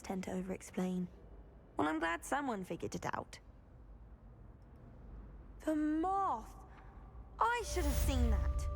tend to over-explain. Well, I'm glad someone figured it out. The moth! I should have seen that!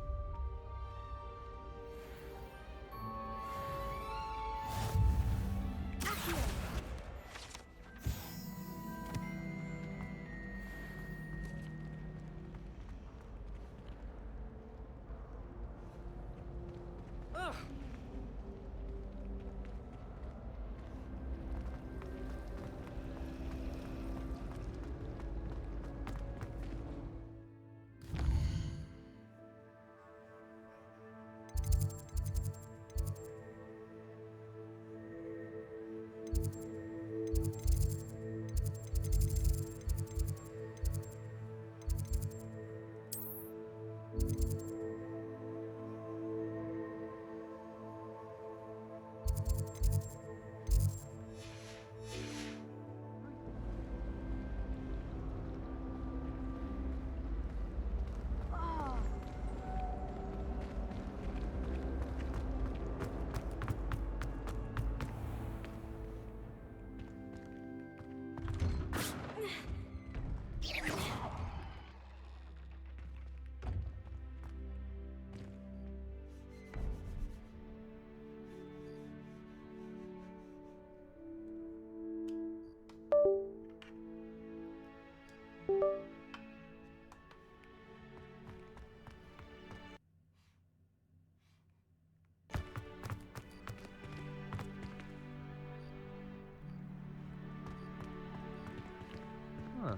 Huh.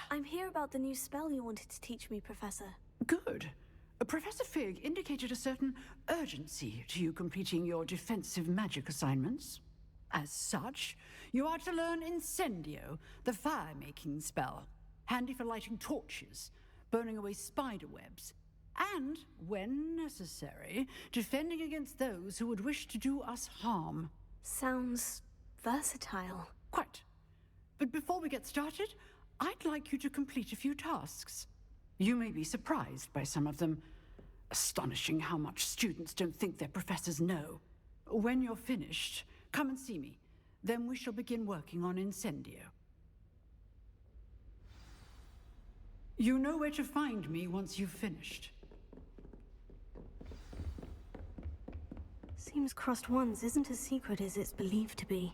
I'm here about the new spell you wanted to teach me, Professor. Good. Professor Fig indicated a certain urgency to you completing your defensive magic assignments. As such, you are to learn Incendio, the fire-making spell, handy for lighting torches, burning away spider webs, and, when necessary, defending against those who would wish to do us harm. Sounds versatile. Quite. But before we get started, I'd like you to complete a few tasks. You may be surprised by some of them. Astonishing how much students don't think their professors know. When you're finished, come and see me. Then we shall begin working on Incendio. You know where to find me once you've finished. Seems crossed ones isn't as secret as it's believed to be.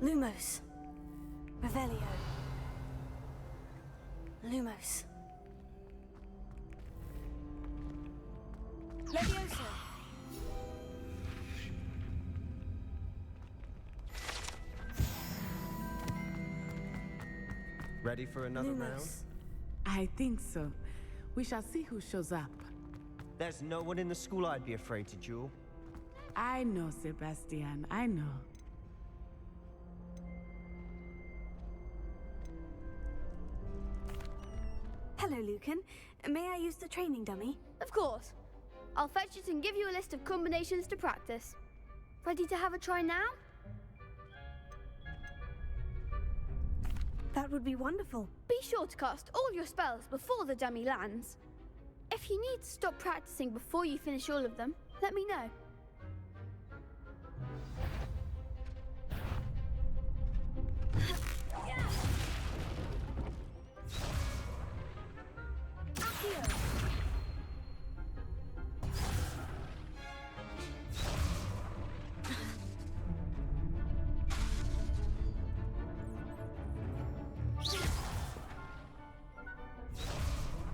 Lumos. Revelio. Lumos. Levioso. Ready for another round? Lumos. I think so. We shall see who shows up. There's no one in the school I'd be afraid to duel. I know, Sebastian, I know. Hello, Lucan. May I use the training dummy? Of course. I'll fetch it and give you a list of combinations to practice. Ready to have a try now? That would be wonderful. Be sure to cast all your spells before the dummy lands. If you need to stop practicing before you finish all of them, let me know. Accio.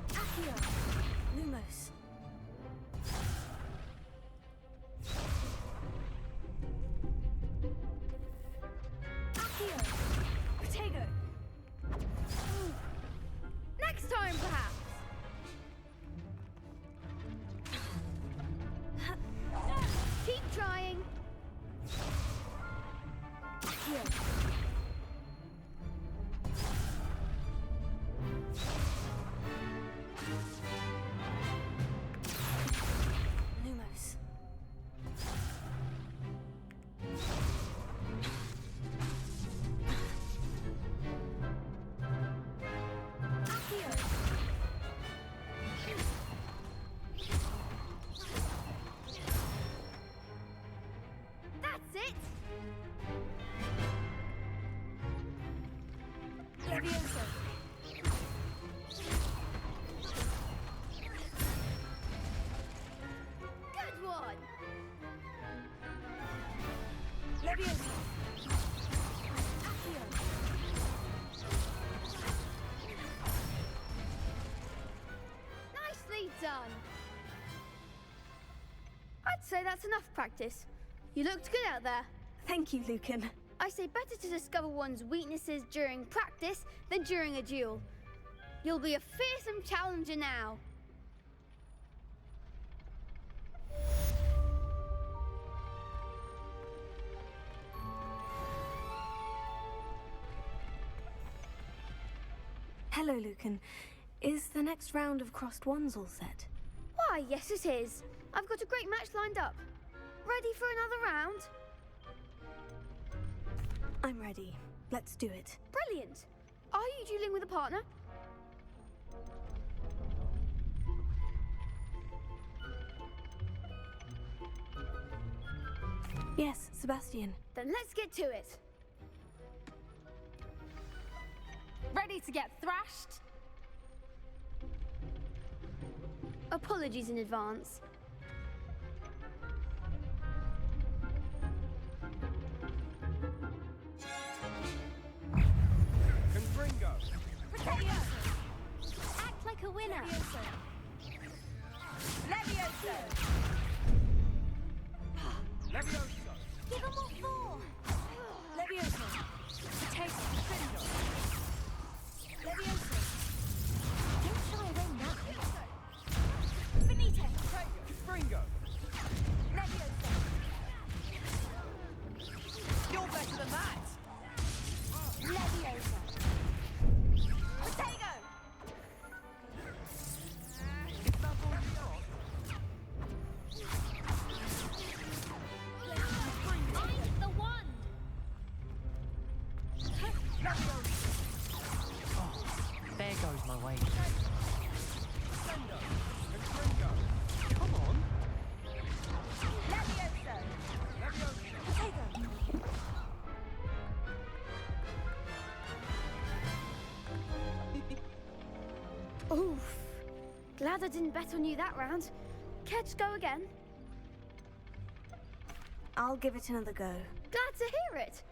Accio. Lumos. Accio. Protego. Next time, perhaps. Keep trying. Accio. Lumos. Accio. That's it. Levioso. Good one. Levioso. Accio. Nicely done. I'd say that's enough practice. You looked good out there. Thank you, Lucan. I say better to discover one's weaknesses during practice than during a duel. You'll be a fearsome challenger now. Hello, Lucan. Is the next round of crossed wands all set? Why, yes it is. I've got a great match lined up. Ready for another round? I'm ready. Let's do it. Brilliant. Are you dueling with a partner? Yes, Sebastian. Then let's get to it. Ready to get thrashed? Apologies in advance. Confringo! Act like a winner. Levioso. Levioso! Give them all four. Levioso. Take Confringo. Levioso. Don't shy away now. Benito. Confringo! Levioso. You're better than that! Levioso. Protego. It's not all yours. I the wand. There goes my way. Sendo! Confringo! Come on! Levioso. Levioso! Protego. Oof. Glad I didn't bet on you that round. Care to go again? I'll give it another go. Glad to hear it.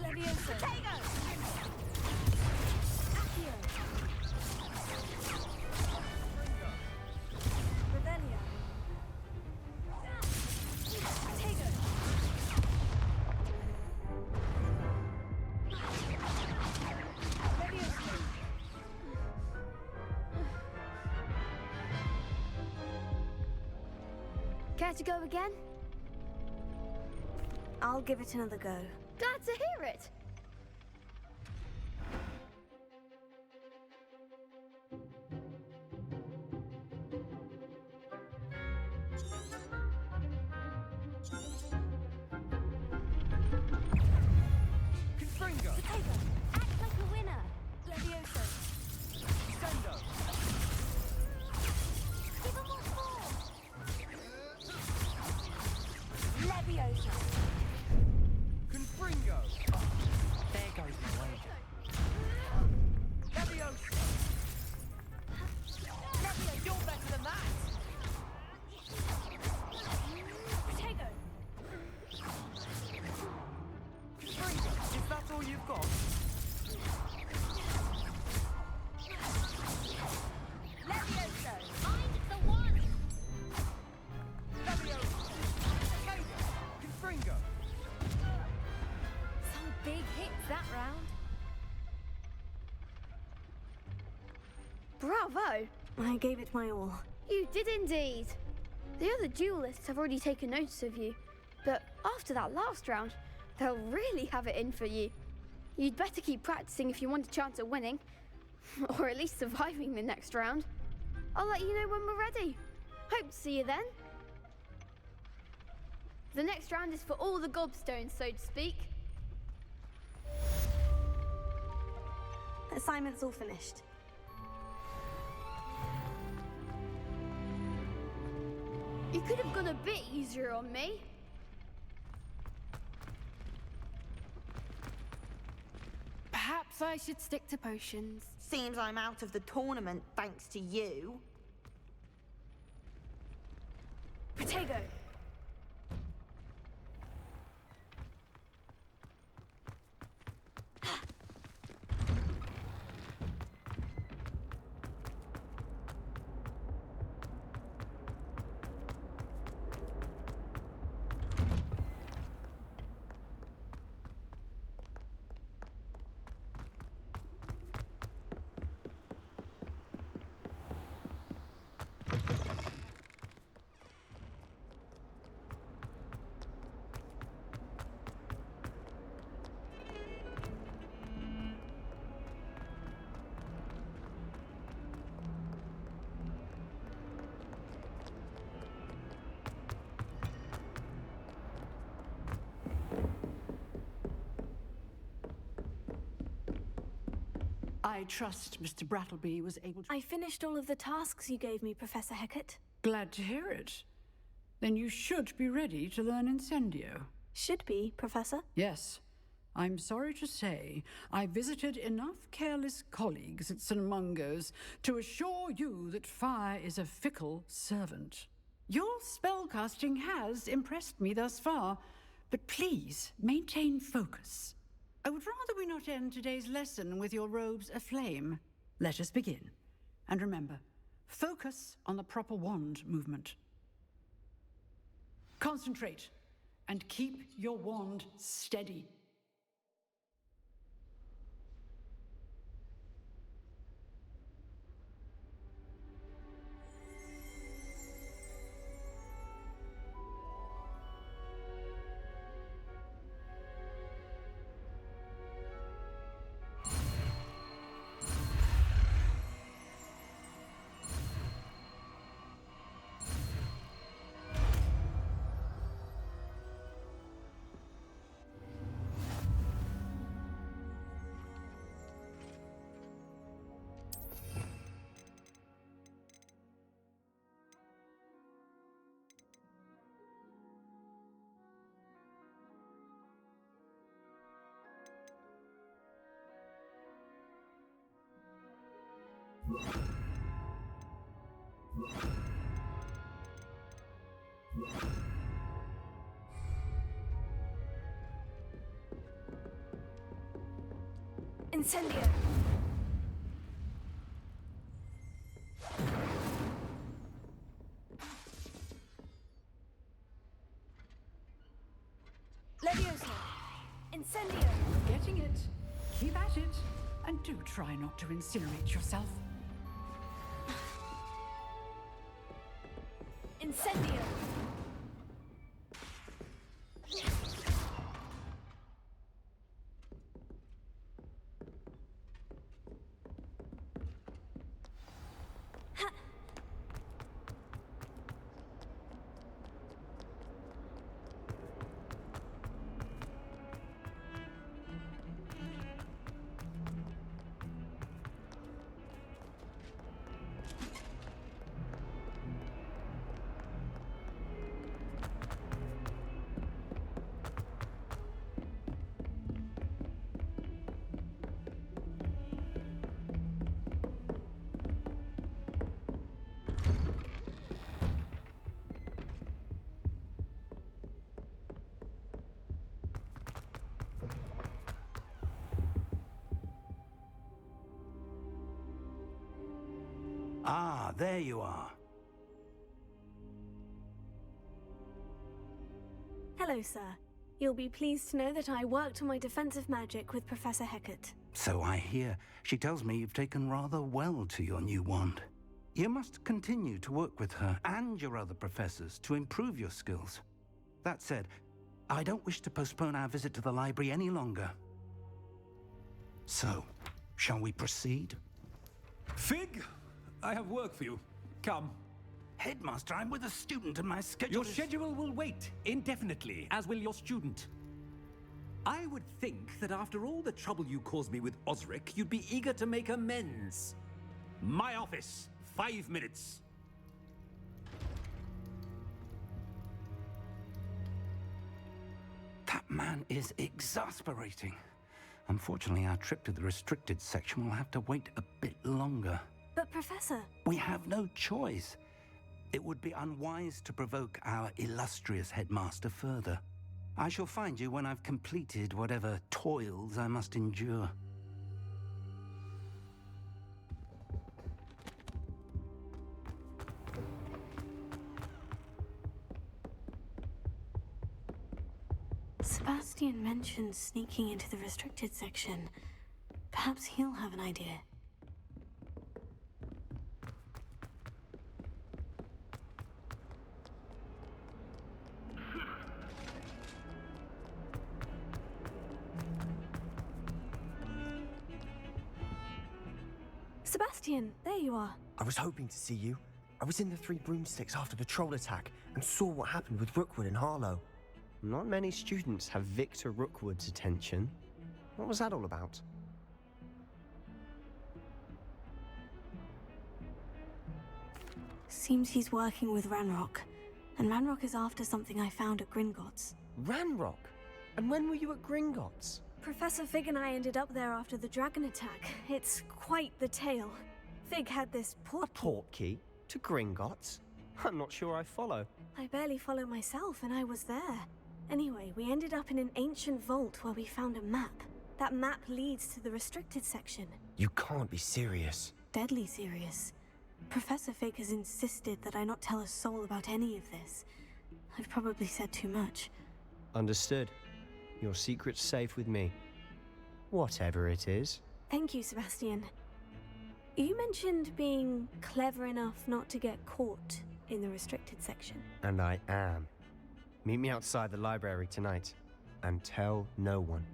Leviosa. Potato. Accio. Revelio. Potato. Leviosa. Care to go again? I'll give it another go. Glad to hear it. Confringo! Potato. Act like a winner. Leviosa. Sendo! Give him what for. Leviosa. Confringo! There goes my wager. Leviosa! Leviosa. You're better than that! Potato. Confringo! Is that all you've got? Leviosa. Find the one. Leviosa! Potato! Confringo! Some big hits that round. Bravo! I gave it my all. You did indeed. The other duelists have already taken notice of you, but after that last round, they'll really have it in for you. You'd better keep practicing if you want a chance at winning, or at least surviving the next round. I'll let you know when we're ready. Hope to see you then. The next round is for all the gobstones, so to speak. Assignment's all finished. You could have gone a bit easier on me. Perhaps I should stick to potions. Seems I'm out of the tournament thanks to you. Potato. I trust Mr. Brattleby was able to. I finished all of the tasks you gave me, Professor Hecat. Glad to hear it. Then you should be ready to learn Incendio. Should be, Professor. Yes. I'm sorry to say I visited enough careless colleagues at St. Mungo's to assure you that fire is a fickle servant. Your spellcasting has impressed me thus far, but please maintain focus. I would rather we not end today's lesson with your robes aflame. Let us begin. And remember, focus on the proper wand movement. Concentrate and keep your wand steady. Incendio. Leviosa. Incendio. Getting it. Keep at it. And do try not to incinerate yourself. Incendio. Ah, there you are. Hello, sir. You'll be pleased to know that I worked on my defensive magic with Professor Hecat. So I hear. She tells me you've taken rather well to your new wand. You must continue to work with her and your other professors to improve your skills. That said, I don't wish to postpone our visit to the library any longer. So, shall we proceed? Fig, I have work for you. Come. Headmaster, I'm with a student and my schedule Your is... schedule will wait indefinitely, as will your student. I would think that after all the trouble you caused me with Osric, you'd be eager to make amends. My office, 5 minutes. That man is exasperating. Unfortunately, our trip to the restricted section will have to wait a bit longer. But, Professor... We have no choice. It would be unwise to provoke our illustrious headmaster further. I shall find you when I've completed whatever toils I must endure. Sebastian mentioned sneaking into the restricted section. Perhaps he'll have an idea. Sebastian, there you are. I was hoping to see you. I was in the Three Broomsticks after the troll attack and saw what happened with Rookwood and Harlow. Not many students have Victor Rookwood's attention. What was that all about? Seems he's working with Ranrock. And Ranrock is after something I found at Gringotts. Ranrock? And when were you at Gringotts? Professor Fig and I ended up there after the dragon attack. It's quite the tale. Fig had this port... A portkey? To Gringotts? I'm not sure I follow. I barely follow myself, and I was there. Anyway, we ended up in an ancient vault where we found a map. That map leads to the restricted section. You can't be serious. Deadly serious. Professor Fig has insisted that I not tell a soul about any of this. I've probably said too much. Understood. Your secret's safe with me. Whatever it is. Thank you, Sebastian. You mentioned being clever enough not to get caught in the restricted section. And I am. Meet me outside the library tonight. And tell no one.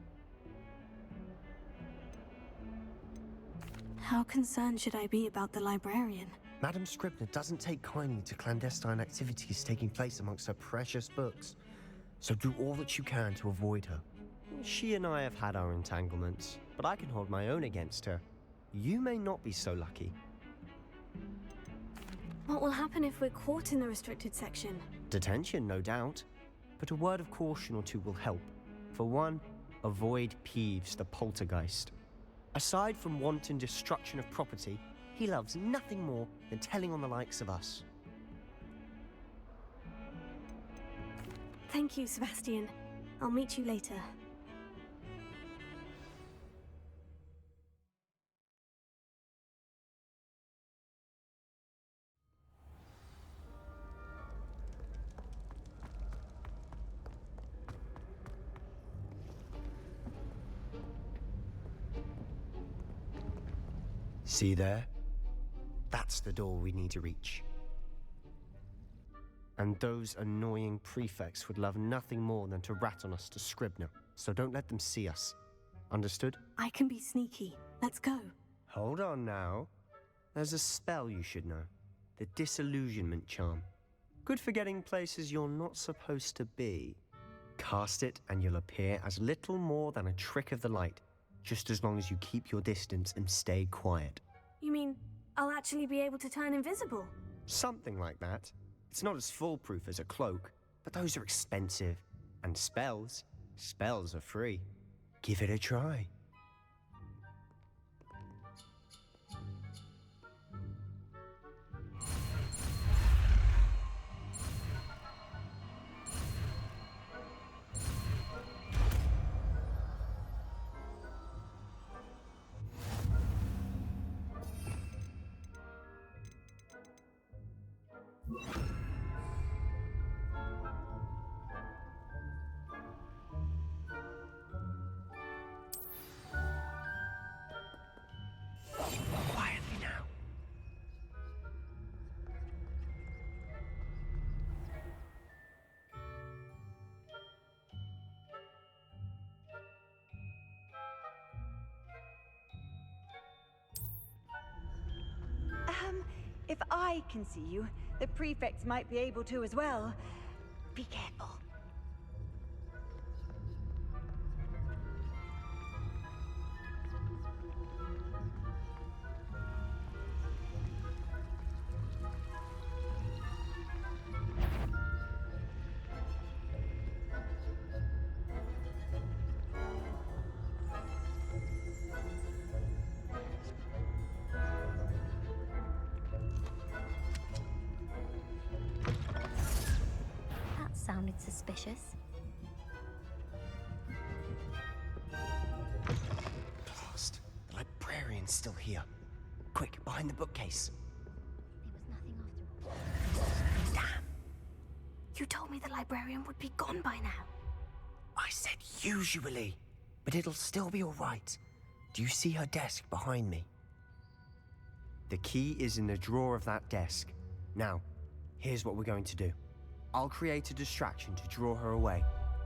How concerned should I be about the librarian? Madam Scribner doesn't take kindly to clandestine activities taking place amongst her precious books. So do all that you can to avoid her. She and I have had our entanglements, but I can hold my own against her. You may not be so lucky. What will happen if we're caught in the restricted section? Detention, no doubt. But a word of caution or two will help. For one, avoid Peeves, the poltergeist. Aside from wanton destruction of property, he loves nothing more than telling on the likes of us. Thank you, Sebastian. I'll meet you later. See there? That's the door we need to reach. And those annoying prefects would love nothing more than to rat on us to Scribner, so don't let them see us. Understood? I can be sneaky. Let's go. Hold on now. There's a spell you should know. The Disillusionment Charm. Good for getting places you're not supposed to be. Cast it and you'll appear as little more than a trick of the light, just as long as you keep your distance and stay quiet. You mean I'll actually be able to turn invisible? Something like that. It's not as foolproof as a cloak, but those are expensive. And spells are free. Give it a try. Quietly now. If I can see you, the prefects might be able to as well. Be careful. Sounded suspicious. Blast. The librarian's still here. Quick, behind the bookcase. There was nothing after all. Damn! You told me the librarian would be gone by now. I said usually, but it'll still be all right. Do you see her desk behind me? The key is in the drawer of that desk. Now, here's what we're going to do. I'll create a distraction to draw her away.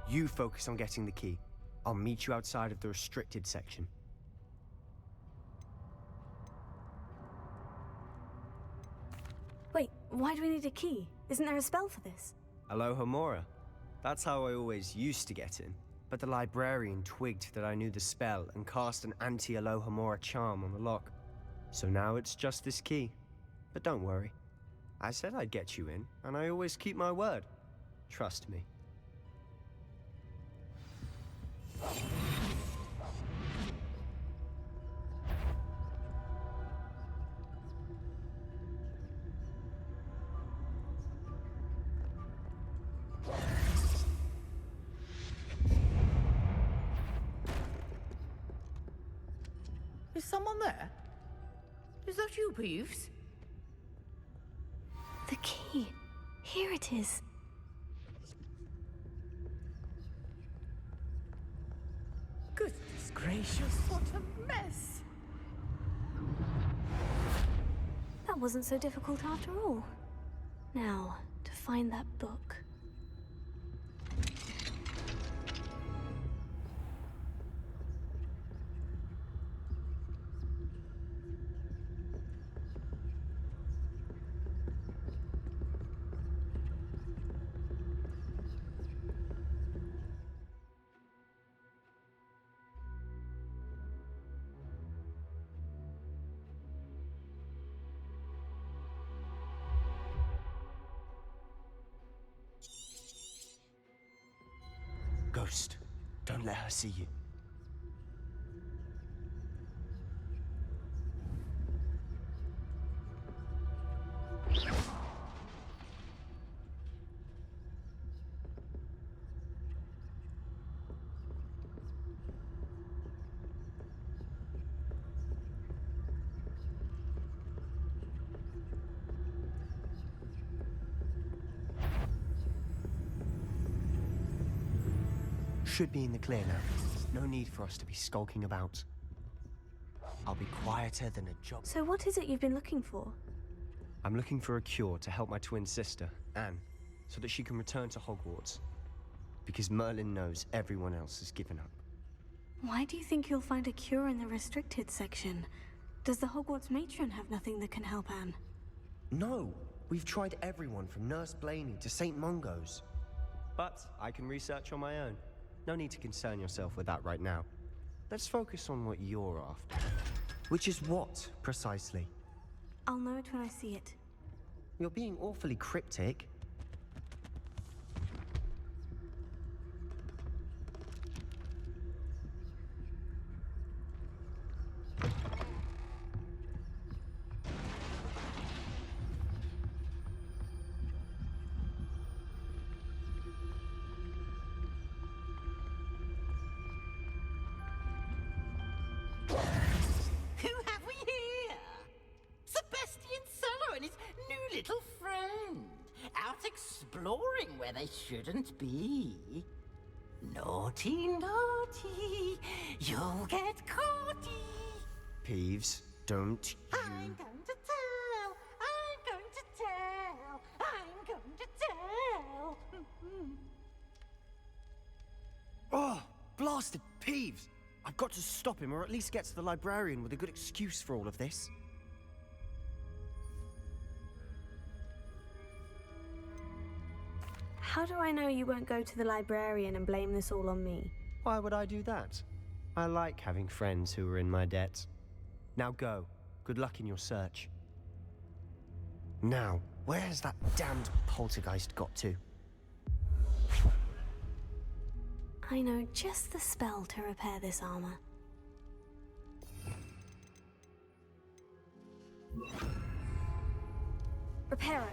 You focus on getting the key. I'll meet you outside of the restricted section. Wait, why do we need a key? Isn't there a spell for this? Alohomora. That's how I always used to get in. But the librarian twigged that I knew the spell and cast an anti-Alohomora charm on the lock. So now it's just this key. But don't worry. I said I'd get you in, and I always keep my word. Trust me. Is someone there? Is that you, Peeves? The key. Here it is. Goodness gracious, what a mess! That wasn't so difficult after all. Now, to find that book. Ghost, don't let her see you. should be in the clear now. No need for us to be skulking about. I'll be quieter than a job. So what is it you've been looking for? I'm looking for a cure to help my twin sister, Anne, so that she can return to Hogwarts. Because Merlin knows everyone else has given up. Why do you think you'll find a cure in the restricted section? Does the Hogwarts matron have nothing that can help Anne? No! We've tried everyone from Nurse Blaney to St. Mungo's. But I can research on my own. No need to concern yourself with that right now. Let's focus on what you're after. Which is what, precisely? I'll know it when I see it. You're being awfully cryptic. Who have we here? Sebastian Solo and his new little friend, out exploring where they shouldn't be. Naughty, naughty, you'll get caughty. Peeves, don't you... I'm going to tell, I'm going to tell, I'm going to tell. Oh, blasted Peeves! I've got to stop him, or at least get to the librarian with a good excuse for all of this. How do I know you won't go to the librarian and blame this all on me? Why would I do that? I like having friends who are in my debt. Now go. Good luck in your search. Now, where has that damned poltergeist got to? I know just the spell to repair this armor. Reparo.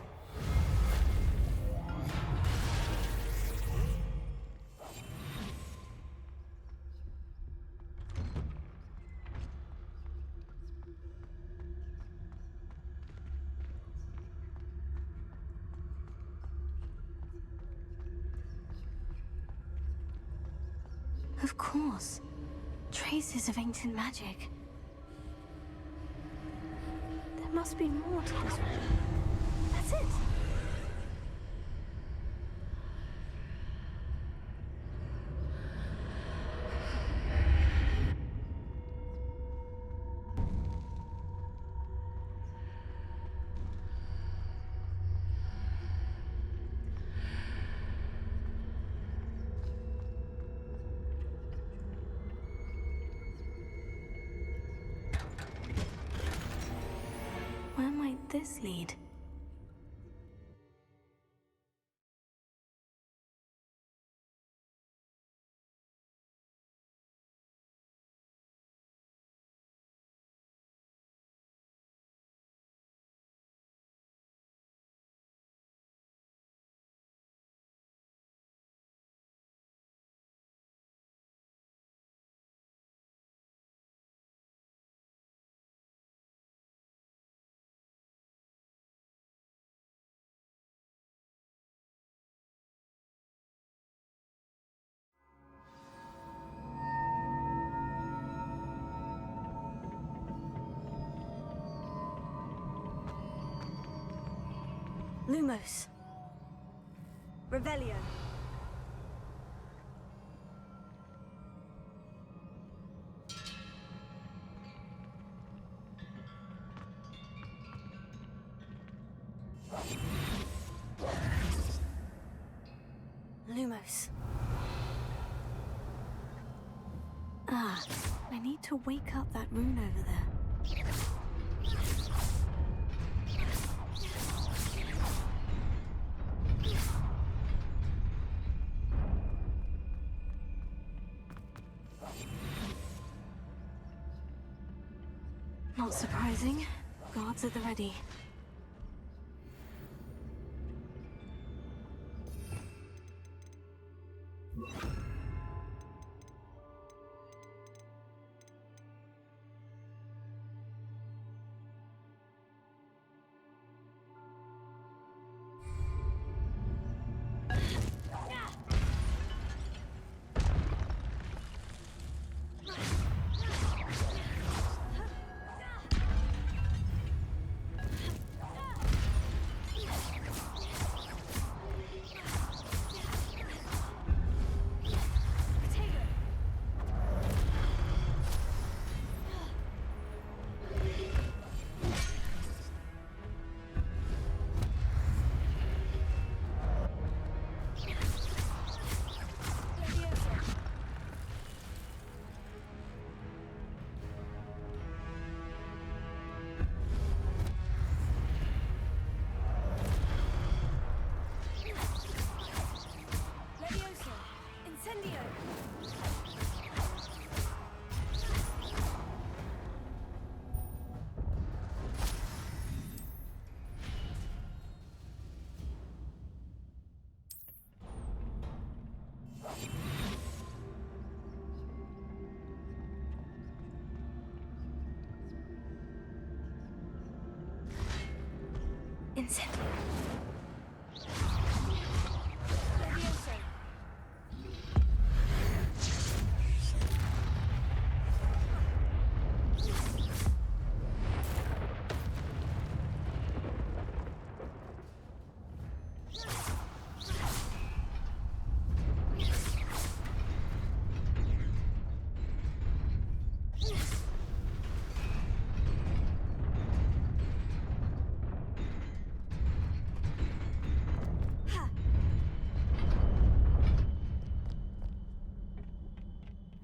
Of course. Traces of ancient magic. There must be more to this. That's it! Where might this lead? Lumos. Revelio. Lumos. Ah, I need to wake up that rune over there. Not surprising. Guards at the ready.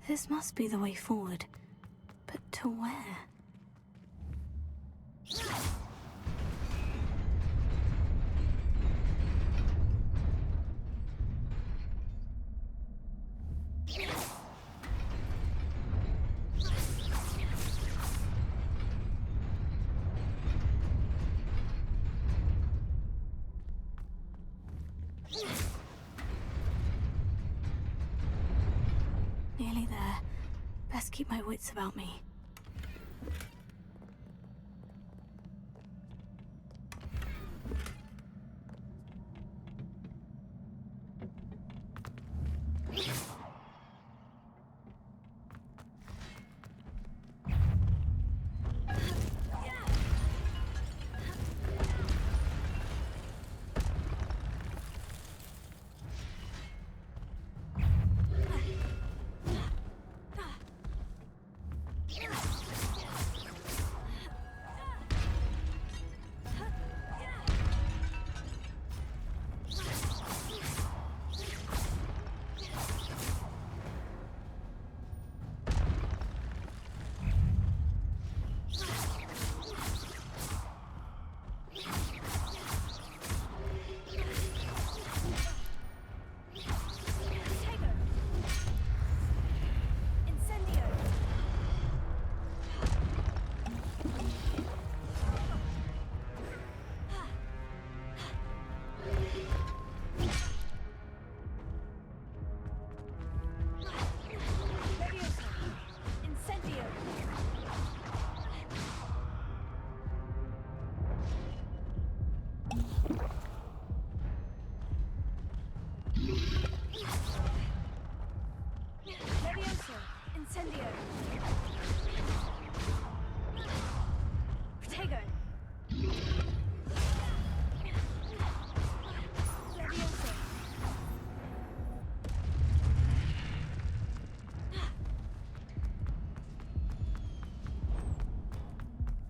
This must be the way forward. But to where? Nearly there. Best keep my wits about me.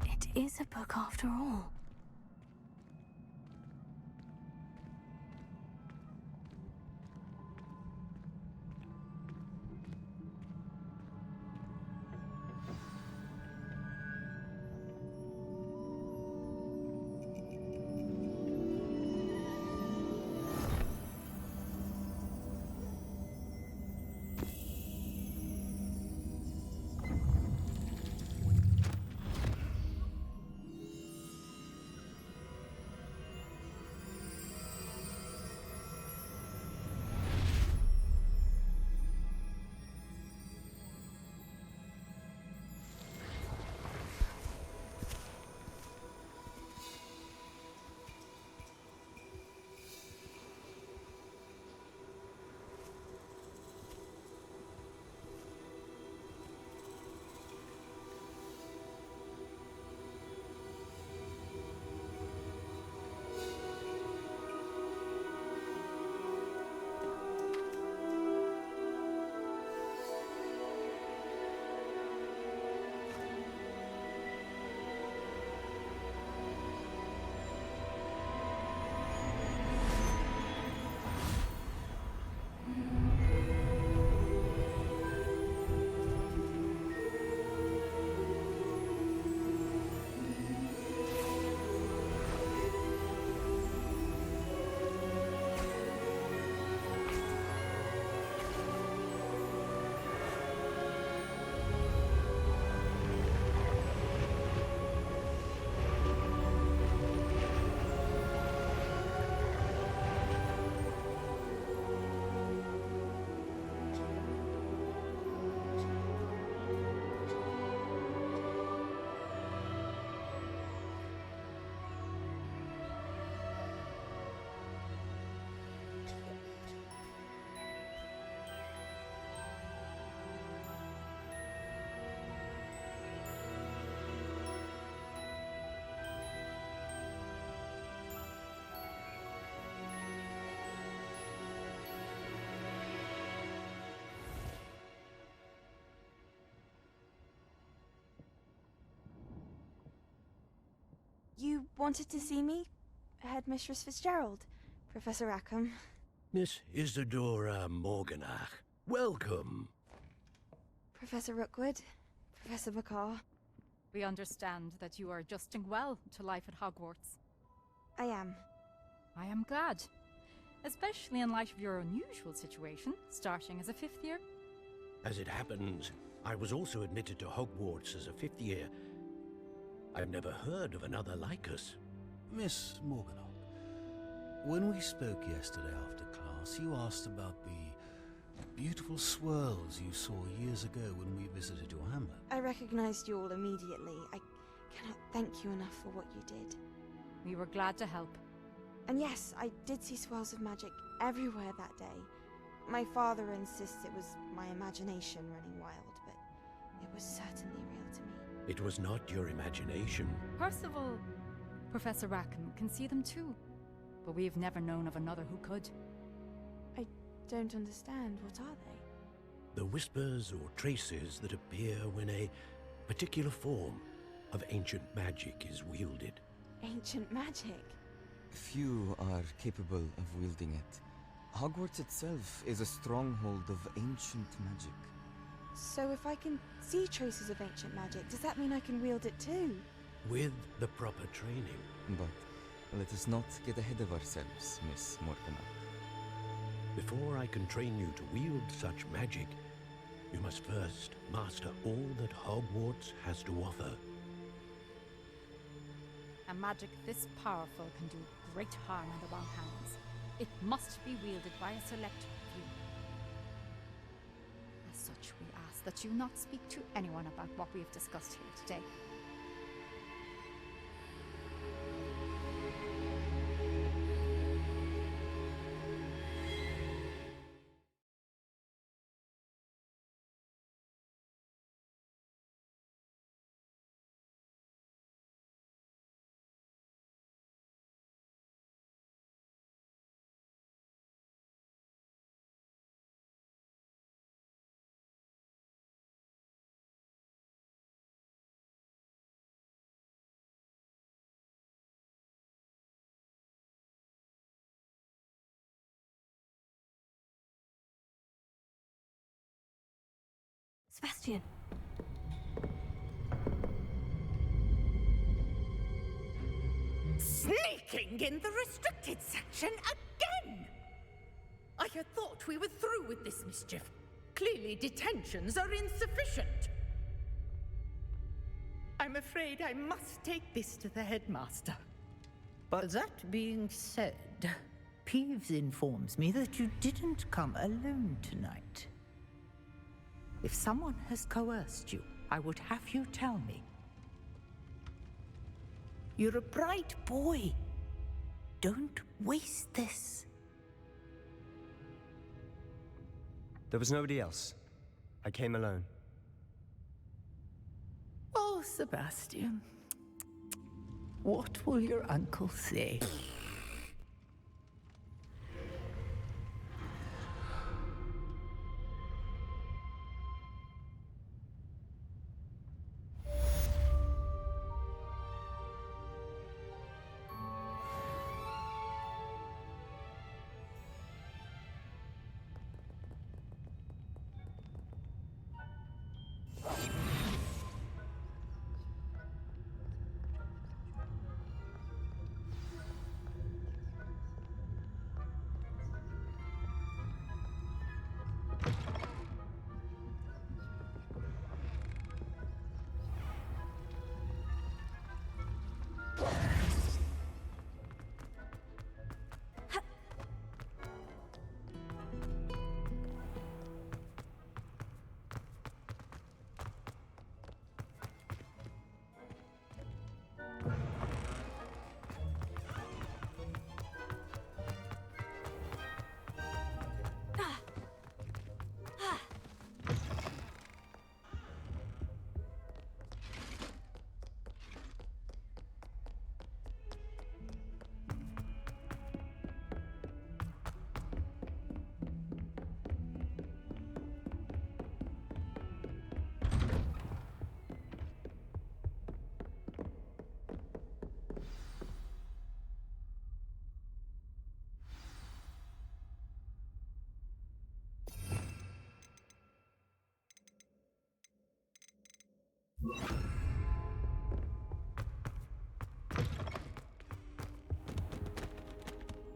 It is a book after all. You wanted to see me? Headmistress Fitzgerald, Professor Rackham. Miss Isadora Morganach, welcome. Professor Rookwood, Professor Bakar. We understand that you are adjusting well to life at Hogwarts. I am. I am glad. Especially in light of your unusual situation, starting as a 5th year. As it happens, I was also admitted to Hogwarts as a 5th year. I've never heard of another like us. Miss Morganach, when we spoke yesterday after class, you asked about the beautiful swirls you saw years ago when we visited your hamlet. I recognized you all immediately. I cannot thank you enough for what you did. We were glad to help. And yes, I did see swirls of magic everywhere that day. My father insists it was my imagination running wild, but it was certainly real to me. It was not your imagination. Percival, Professor Rackham can see them too, but we've never known of another who could. I don't understand. What are they? The whispers or traces that appear when a particular form of ancient magic is wielded. Ancient magic? Few are capable of wielding it. Hogwarts itself is a stronghold of ancient magic. So if I can see traces of ancient magic, does that mean I can wield it too? With the proper training. But let us not get ahead of ourselves, Miss Morganach. Before I can train you to wield such magic, you must first master all that Hogwarts has to offer. A magic this powerful can do great harm in the wrong hands. It must be wielded by a select few. As such, we ask that you not speak to anyone about what we have discussed here today. Sebastian. Sneaking in the restricted section again! I had thought we were through with this mischief. Clearly detentions are insufficient. I'm afraid I must take this to the headmaster. But that being said, Peeves informs me that you didn't come alone tonight. If someone has coerced you, I would have you tell me. You're a bright boy. Don't waste this. There was nobody else. I came alone. Oh, Sebastian. What will your uncle say?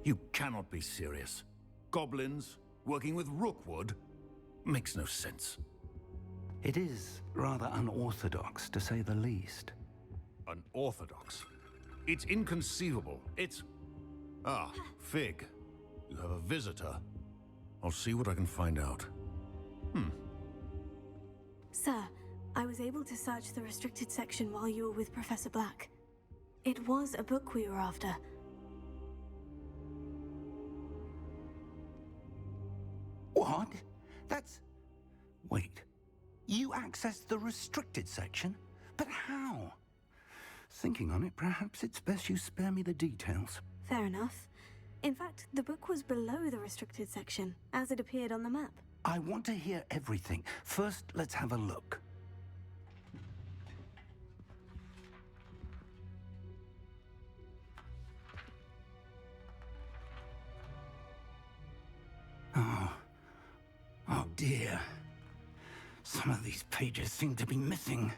You cannot be serious. Goblins working with Rookwood? Makes no sense. It is rather unorthodox, to say the least. Unorthodox? It's inconceivable. It's... Ah, Fig. You have a visitor. I'll see what I can find out. Sir, I was able to search the restricted section while you were with Professor Black. It was a book we were after. What? That's... Wait. You accessed the restricted section? But how? Thinking on it, perhaps it's best you spare me the details. Fair enough. In fact, the book was below the restricted section, as it appeared on the map. I want to hear everything. First, let's have a look. Oh dear. Some of these pages seem to be missing.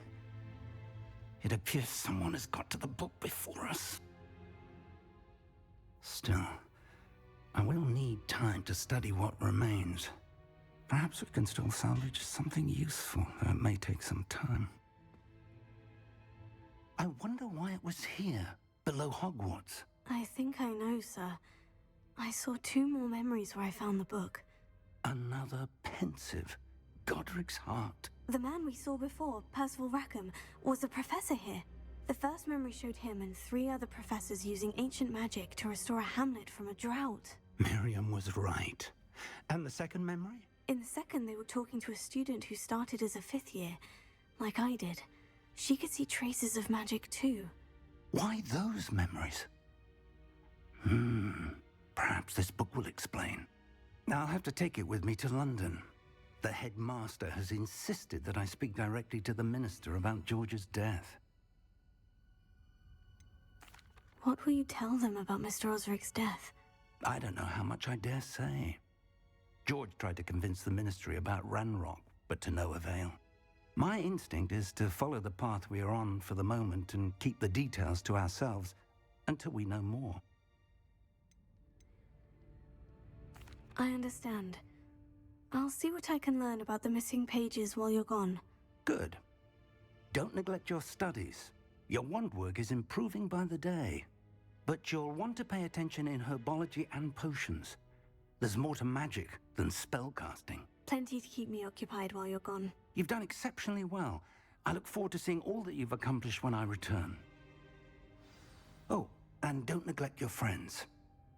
It appears someone has got to the book before us. Still, I will need time to study what remains. Perhaps we can still salvage something useful, though it may take some time. I wonder why it was here, below Hogwarts. I think I know, sir. I saw 2 more memories where I found the book. Another pensive. Godric's heart. The man we saw before, Percival Rackham, was a professor here. The first memory showed him and 3 other professors using ancient magic to restore a hamlet from a drought. Miriam was right. And the second memory? In the second, they were talking to a student who started as a 5th year, like I did. She could see traces of magic too. Why those memories? Perhaps this book will explain. I'll have to take it with me to London. The headmaster has insisted that I speak directly to the minister about George's death. What will you tell them about Mr. Osric's death? I don't know how much I dare say. George tried to convince the ministry about Ranrock, but to no avail. My instinct is to follow the path we are on for the moment and keep the details to ourselves until we know more. I understand. I'll see what I can learn about the missing pages while you're gone. Good. Don't neglect your studies. Your wand work is improving by the day. But you'll want to pay attention in herbology and potions. There's more to magic than spellcasting. Plenty to keep me occupied while you're gone. You've done exceptionally well. I look forward to seeing all that you've accomplished when I return. Oh, and don't neglect your friends.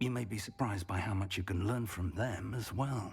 You may be surprised by how much you can learn from them as well.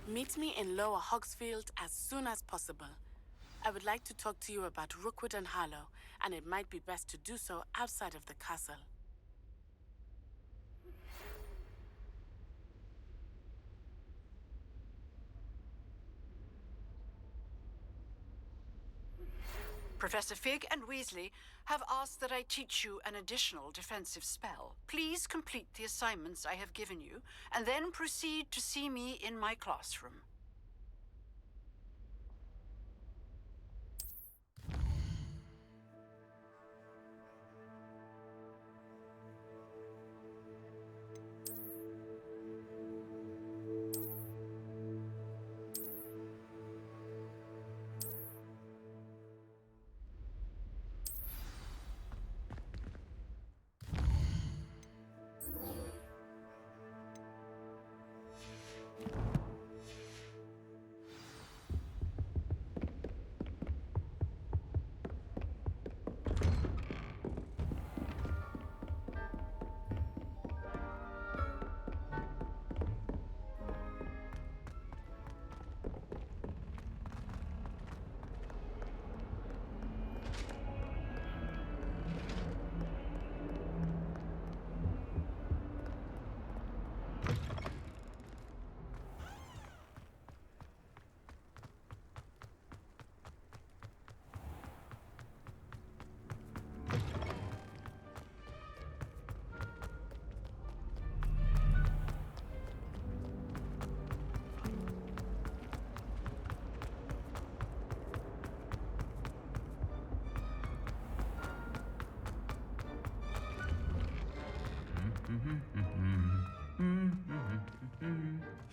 Meet me in Lower Hogsfield as soon as possible. I would like to talk to you about Rookwood and Harlow, and it might be best to do so outside of the castle. Professor Fig and Weasley have asked that I teach you an additional defensive spell. Please complete the assignments I have given you, and then proceed to see me in my classroom.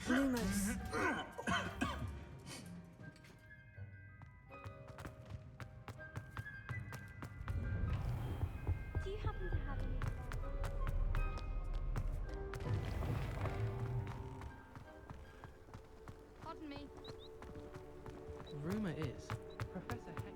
Lumos. Do you happen to have any? Pardon me. Rumor is, Professor Heck.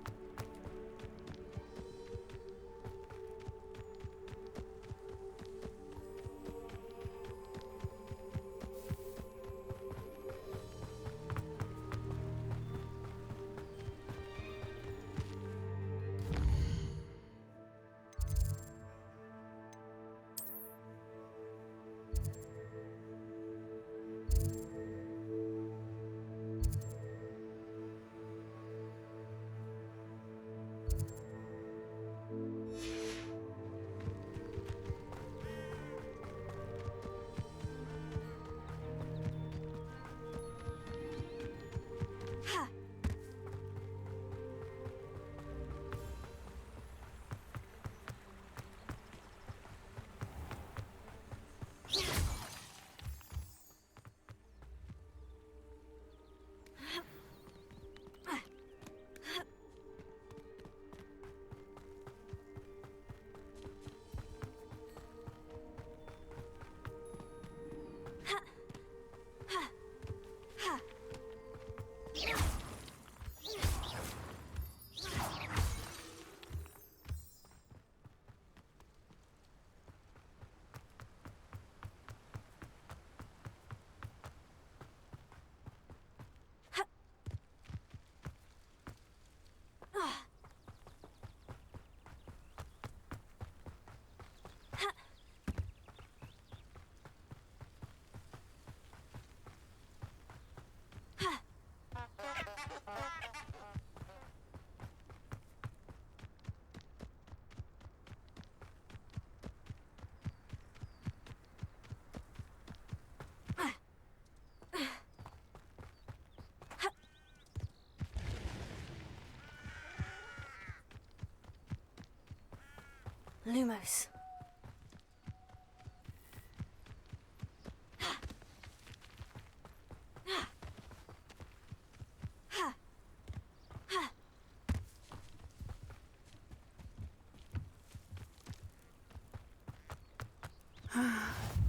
Lumos.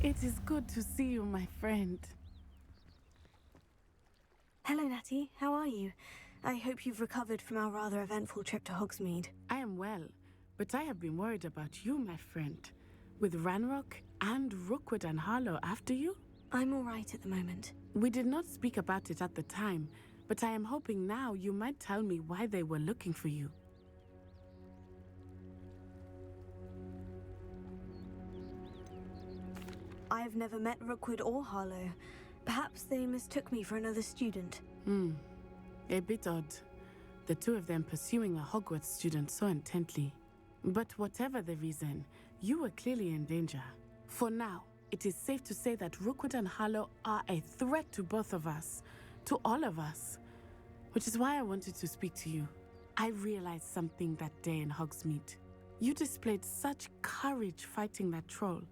It is good to see you, my friend. Hello, Natty. How are you? I hope you've recovered from our rather eventful trip to Hogsmeade. I am well, but I have been worried about you, my friend. With Ranrock and Rookwood and Harlow after you? I'm all right at the moment. We did not speak about it at the time, but I am hoping now you might tell me why they were looking for you. I have never met Rookwood or Harlow. Perhaps they mistook me for another student. A bit odd. the two of them pursuing a Hogwarts student so intently. But whatever the reason, you were clearly in danger. For now, it is safe to say that Rookwood and Harlow are a threat to both of us, to all of us. Which is why I wanted to speak to you. I realized something that day in Hogsmeade. You displayed such courage fighting that troll,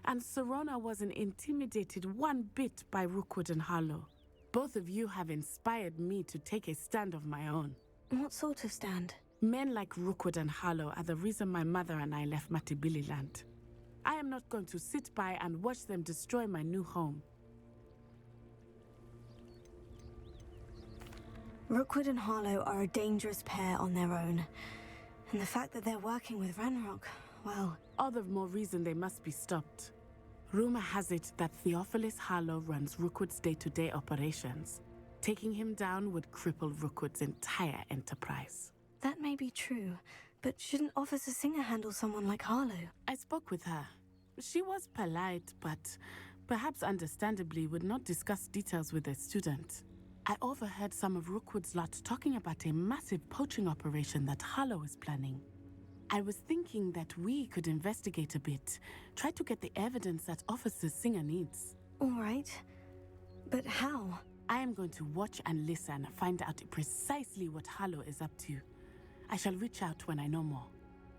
and Serona wasn't intimidated one bit by Rookwood and Harlow. Both of you have inspired me to take a stand of my own. What sort of stand? Men like Rookwood and Harlow are the reason my mother and I left Matabeleland. I am not going to sit by and watch them destroy my new home. Rookwood and Harlow are a dangerous pair on their own. And the fact that they're working with Ranrock, well... All the more reason they must be stopped. Rumor has it that Theophilus Harlow runs Rookwood's day-to-day operations. Taking him down would cripple Rookwood's entire enterprise. That may be true, but shouldn't Officer Singer handle someone like Harlow? I spoke with her. She was polite, but perhaps understandably would not discuss details with a student. I overheard some of Rookwood's lot talking about a massive poaching operation that Harlow is planning. I was thinking that we could investigate a bit, try to get the evidence that Officer Singer needs. All right, but how? I am going to watch and listen, find out precisely what Harlow is up to. I shall reach out when I know more.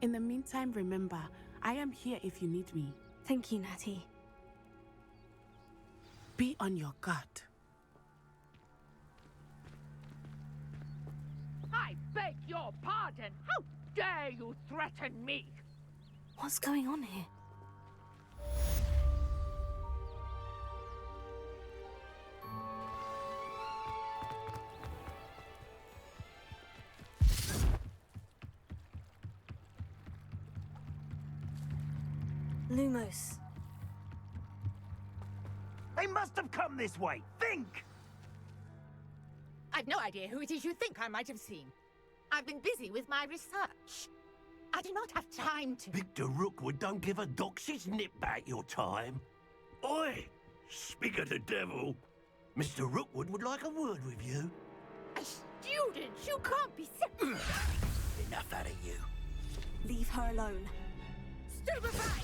In the meantime, remember, I am here if you need me. Thank you, Natty. Be on your guard. I beg your pardon! How dare you threaten me? What's going on here? Lumos. They must have come this way. Think! I've no idea who it is you think I might have seen. I've been busy with my research. I do not have time to... Victor Rookwood don't give a doxy's nip back your time. Oi! Speak of the devil. Mr. Rookwood would like a word with you. A student? You can't be serious. Enough out of you. Leave her alone. Stupefy!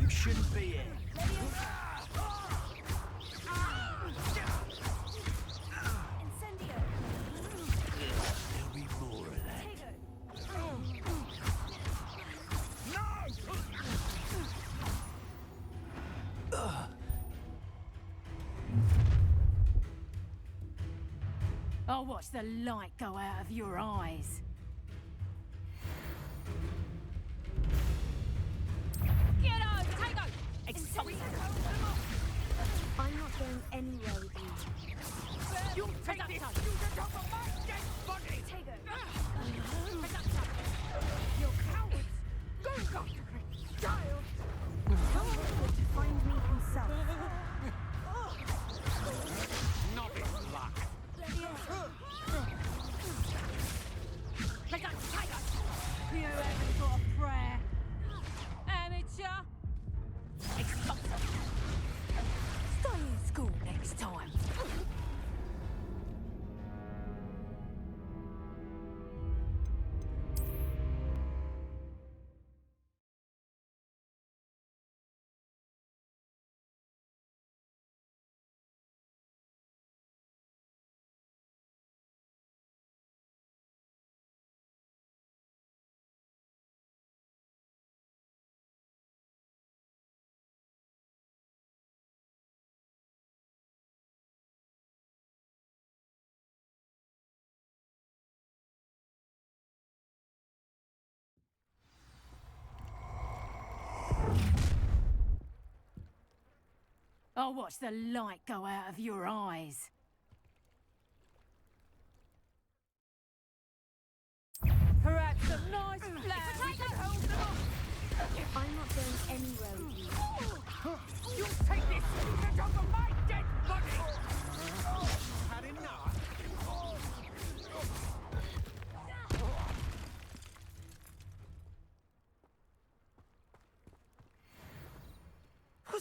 You shouldn't be here. There'll be more of that. I'll watch the light go out of your eyes. Get on, Tango! Excelsior! I'm not going anywhere with you. You take this! You don't have my dead body! You cowards! Don't go to the child! Tell Rookwood to find me himself. Novice luck. Take that, Tiger! You haven't got a prayer. Amateur! Excelsior! Stay in school next time. I'll watch the light go out of your eyes. Perhaps some nice flowers could hold them off. I'm not going anywhere with you. You take this student over my dead body! Had enough?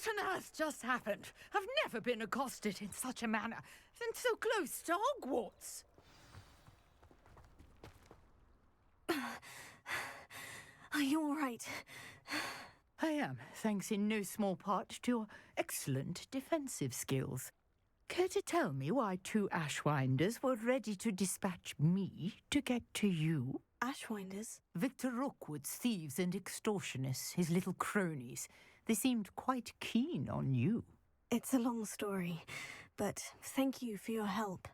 What on earth just happened? I've never been accosted in such a manner, and so close to Hogwarts. Are you all right? I am, thanks in no small part to your excellent defensive skills. Care to tell me why 2 Ashwinders were ready to dispatch me to get to you? Ashwinders? Victor Rookwood's thieves and extortionists, his little cronies. They seemed quite keen on you. It's a long story, but thank you for your help.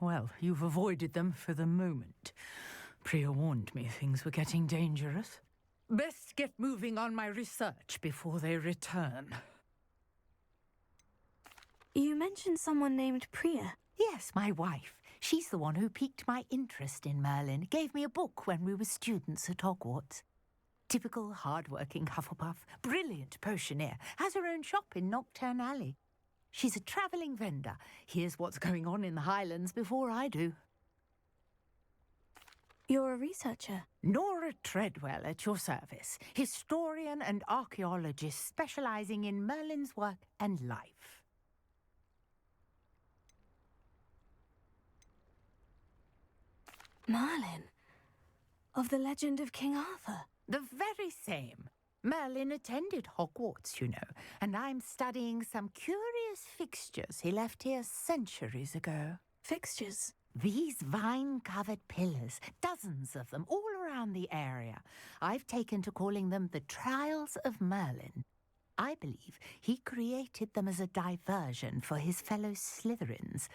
Well, you've avoided them for the moment. Priya warned me things were getting dangerous. Best get moving on my research before they return. You mentioned someone named Priya. Yes, my wife. She's the one who piqued my interest in Merlin. Gave me a book when we were students at Hogwarts. Typical hard-working Hufflepuff, brilliant potioneer, has her own shop in Nocturne Alley. She's a travelling vendor. Hears what's going on in the Highlands before I do. You're a researcher? Nora Treadwell at your service. Historian and archaeologist specialising in Merlin's work and life. Merlin? Of the legend of King Arthur? The very same. Merlin attended Hogwarts, you know, and I'm studying some curious fixtures he left here centuries ago. Fixtures? These vine-covered pillars, dozens of them, all around the area. I've taken to calling them the Trials of Merlin. I believe he created them as a diversion for his fellow Slytherins.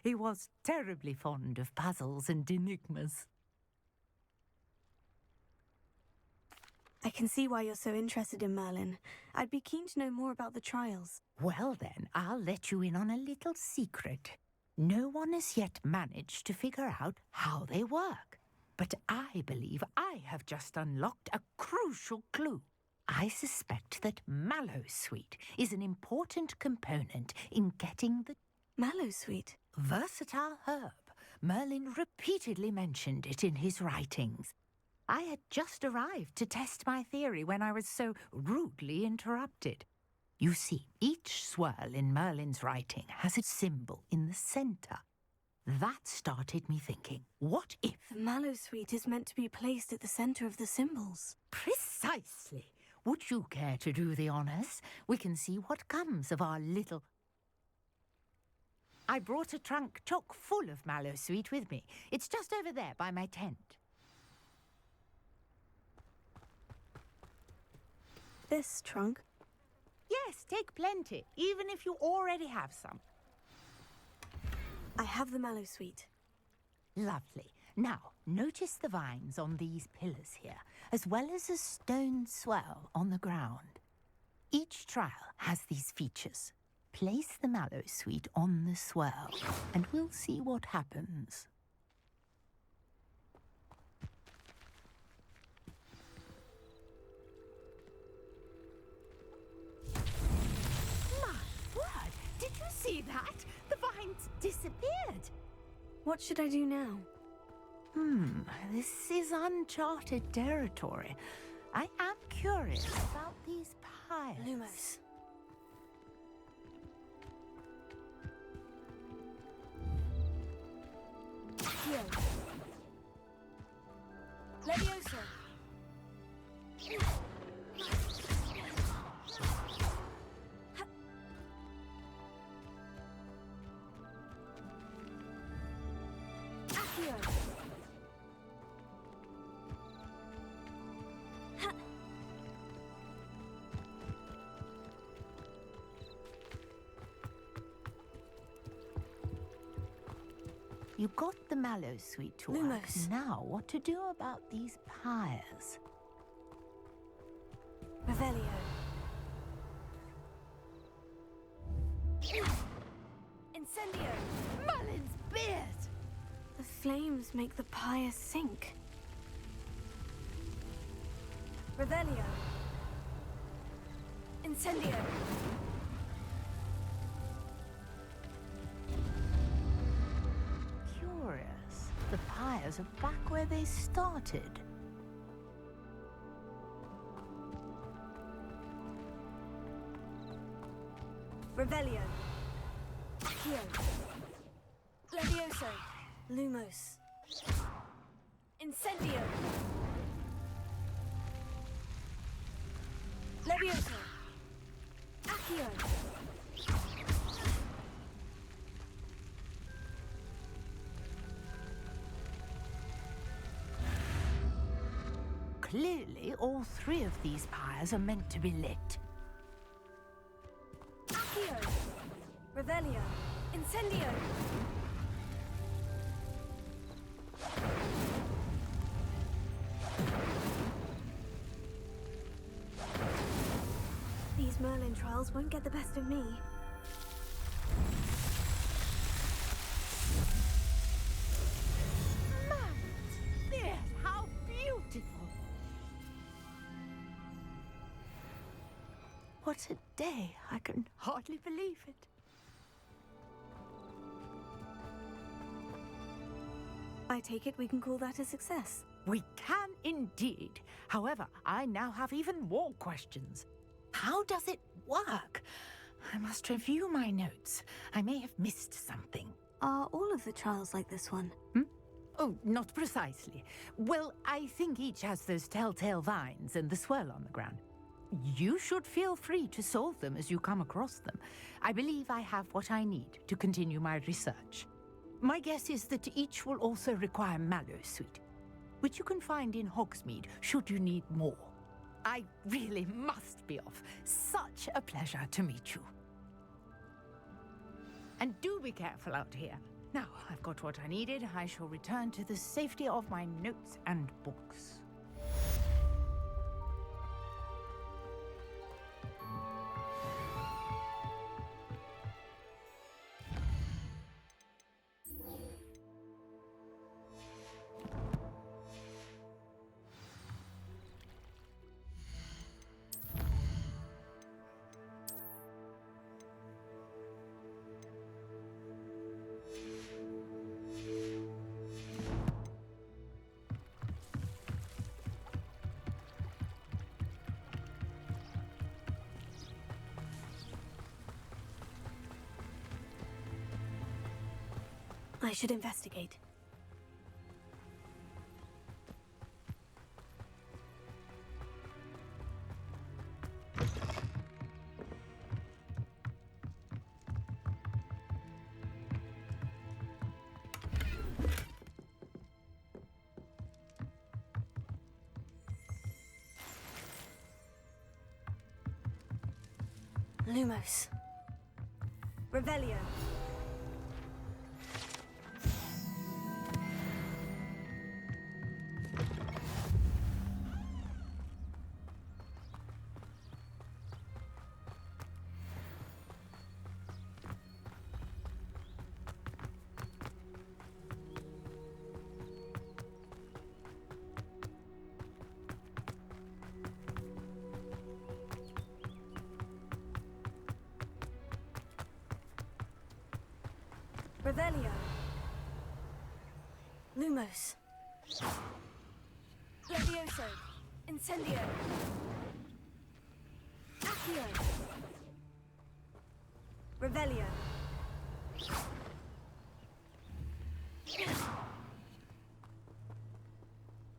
He was terribly fond of puzzles and enigmas. I can see why you're so interested in Merlin. I'd be keen to know more about the trials. Well then, I'll let you in on a little secret. No one has yet managed to figure out how they work. But I believe I have just unlocked a crucial clue. I suspect that Mallowsweet is an important component in getting the... Mallowsweet? Versatile herb. Merlin repeatedly mentioned it in his writings. I had just arrived to test my theory when I was so rudely interrupted. You see, each swirl in Merlin's writing has a symbol in the centre. That started me thinking, what if... The Mallowsweet is meant to be placed at the centre of the symbols. Precisely. Would you care to do the honours? We can see what comes of our little... I brought a trunk chock full of Mallowsweet with me. It's just over there by my tent. This trunk? Yes, take plenty, even if you already have some. I have the Mallowsweet. Lovely. Now, notice the vines on these pillars here, as well as a stone swell on the ground. Each trial has these features. Place the Mallowsweet on the swell, and we'll see what happens. Did you see that? The vines disappeared. What should I do now? This is uncharted territory. I am curious about these piles. Lumos. Here. Levioso. You got the Mallowsweet to work. Lumos. Now, what to do about these pyres? Revelio. Incendio. Merlin's beard! The flames make the pyre sink. Revelio. Incendio. Curious. The pyres are back where they started. Revelio. Accio. Levioso. Lumos. Incendio. Levioso. Accio. Clearly, all three of these pyres are meant to be lit. Accio. Revelio. Incendio. These Merlin trials won't get the best of me. Yes, how beautiful! What a day! I can hardly believe it. I take it we can call that a success. We can indeed. However, I now have even more questions. How does it work? I must review my notes. I may have missed something. Are all of the trials like this one? Oh, not precisely. Well, I think each has those telltale vines and the swirl on the ground. You should feel free to solve them as you come across them. I believe I have what I need to continue my research. My guess is that each will also require Mallowsweet, which you can find in Hogsmeade should you need more. I really must be off. Such a pleasure to meet you. And do be careful out here. Now, I've got what I needed. I shall return to the safety of my notes and books. I should investigate. Lumos. Revelio. Revelio. Lumos. Levioso. Incendio. Accio. Revelio.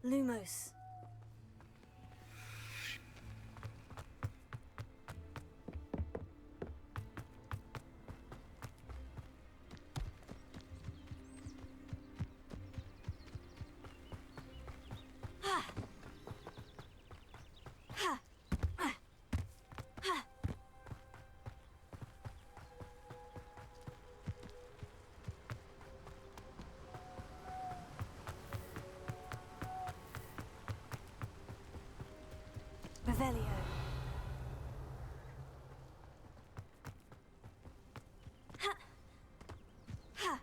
Lumos. Revelio. Ha. Ha. Ha.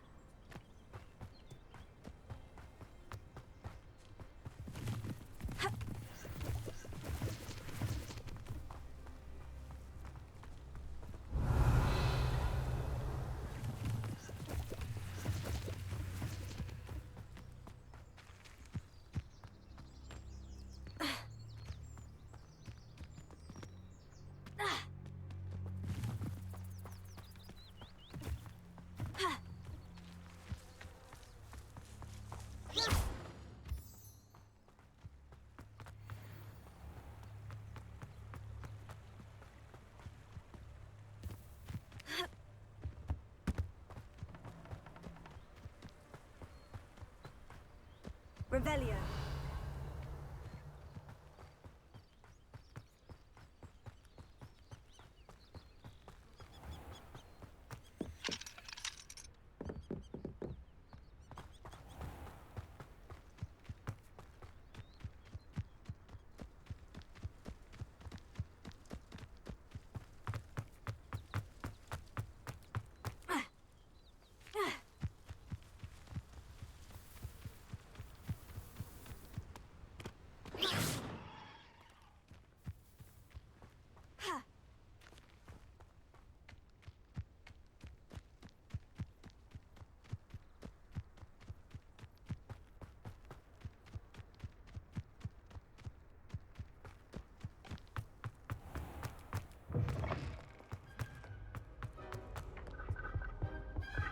Revelio.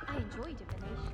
I enjoy divination.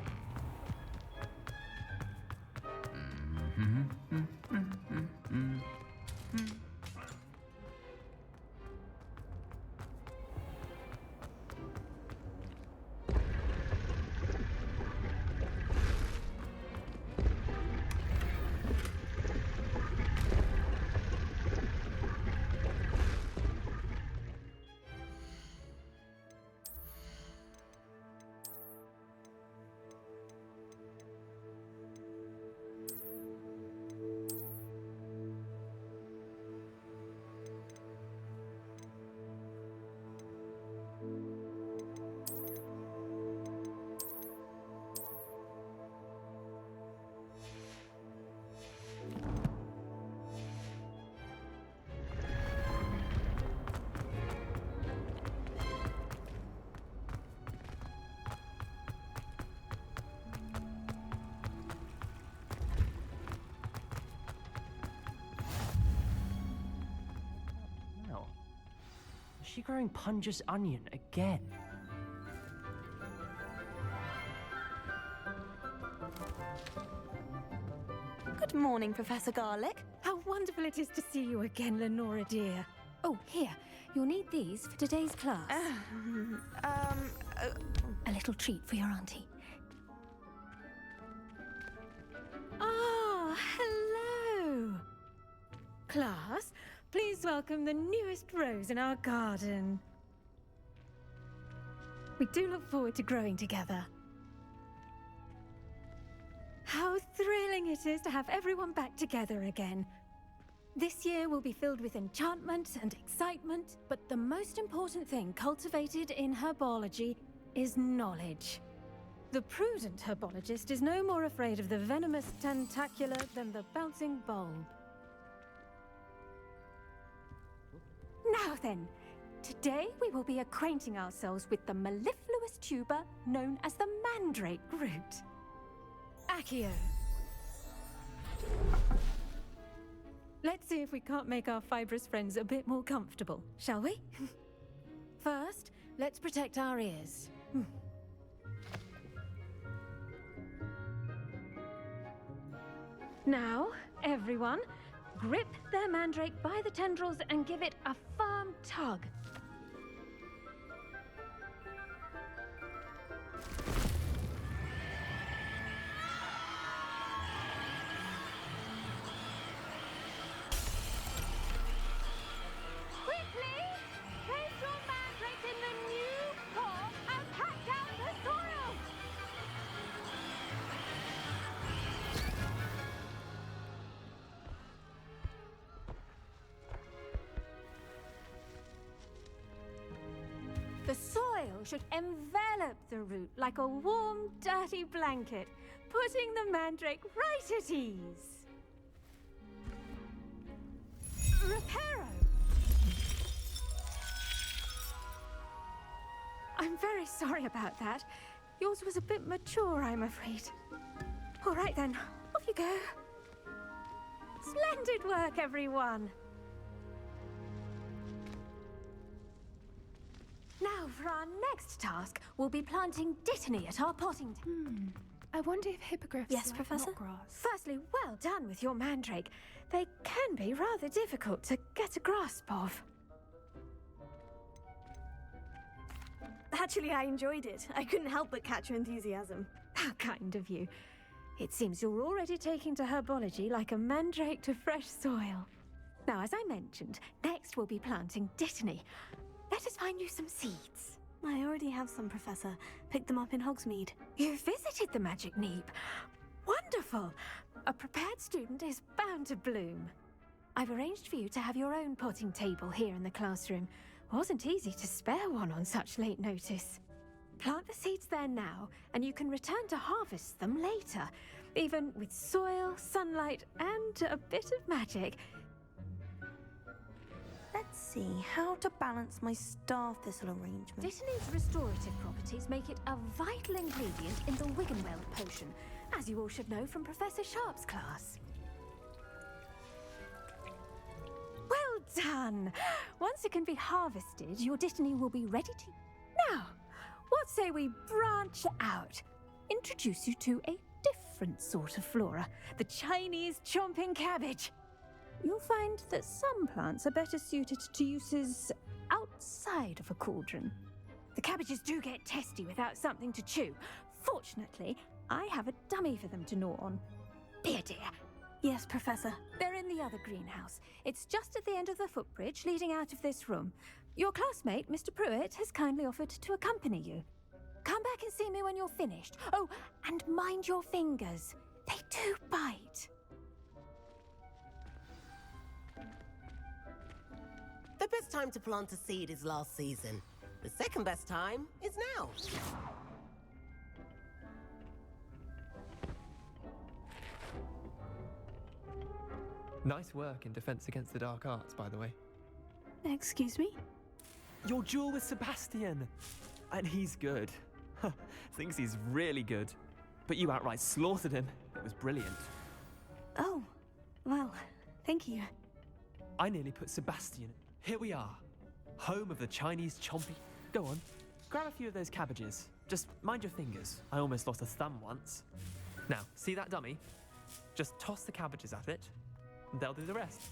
Now, is she growing Punja's onion again? Good morning, Professor Garlic. How wonderful it is to see you again, Lenora dear. Oh, here. You'll need these for today's class. A little treat for your auntie. Ah, hello. Class, please welcome the newest rose in our garden. We do look forward to growing together. How thrilling it is to have everyone back together again. This year will be filled with enchantment and excitement, but the most important thing cultivated in herbology is knowledge. The prudent herbologist is no more afraid of the venomous tentacular than the bouncing bulb. Now then, today we will be acquainting ourselves with the mellifluous tuber known as the mandrake root. Accio. Let's see if we can't make our fibrous friends a bit more comfortable, shall we? First, let's protect our ears. Now, everyone, grip their mandrake by the tendrils and give it a firm tug. Quickly! Place your mandrakes in the new pot and pack down the soil! The soil should envelop the root like a warm, dirty blanket, putting the mandrake right at ease. Reparo! I'm very sorry about that. Yours was a bit mature, I'm afraid. All right then, off you go. Splendid work, everyone. Now, for our next task, we'll be planting dittany at our potting. I wonder if hippogriffs Yes, like Professor? knot grass. Firstly, well done with your mandrake. They can be rather difficult to get a grasp of. Actually, I enjoyed it. I couldn't help but catch your enthusiasm. How kind of you. It seems you're already taking to herbology like a mandrake to fresh soil. Now, as I mentioned, next we'll be planting Dittany. Let us find you some seeds. I already have some, Professor. Picked them up in Hogsmeade. You visited the Magic Neep. Wonderful! A prepared student is bound to bloom. I've arranged for you to have your own potting table here in the classroom. Wasn't easy to spare one on such late notice. Plant the seeds there now, and you can return to harvest them later. Even with soil, sunlight, and a bit of magic. Let's see how to balance my star thistle arrangement. Dittany's restorative properties make it a vital ingredient in the Wiggenweld potion, as you all should know from Professor Sharp's class. Well done! Once it can be harvested, your Dittany will be ready to... Now, what say we branch out? Introduce you to a different sort of flora, the Chinese chomping cabbage. You'll find that some plants are better suited to uses outside of a cauldron. The cabbages do get testy without something to chew. Fortunately, I have a dummy for them to gnaw on. Be a dear. Yes, Professor. They're in the other greenhouse. It's just at the end of the footbridge leading out of this room. Your classmate, Mr. Pruitt, has kindly offered to accompany you. Come back and see me when you're finished. Oh, and mind your fingers. They do bite. The best time to plant a seed is last season. The second best time is now. Nice work in Defense Against the Dark Arts, by the way. Excuse me? Your duel with Sebastian! And he's good. Thinks he's really good. But you outright slaughtered him. It was brilliant. Oh, well, thank you. I nearly put Sebastian. Here we are. Home of the Chinese chompy. Go on, grab a few of those cabbages. Just mind your fingers. I almost lost a thumb once. Now, see that dummy? Just toss the cabbages at it, and they'll do the rest.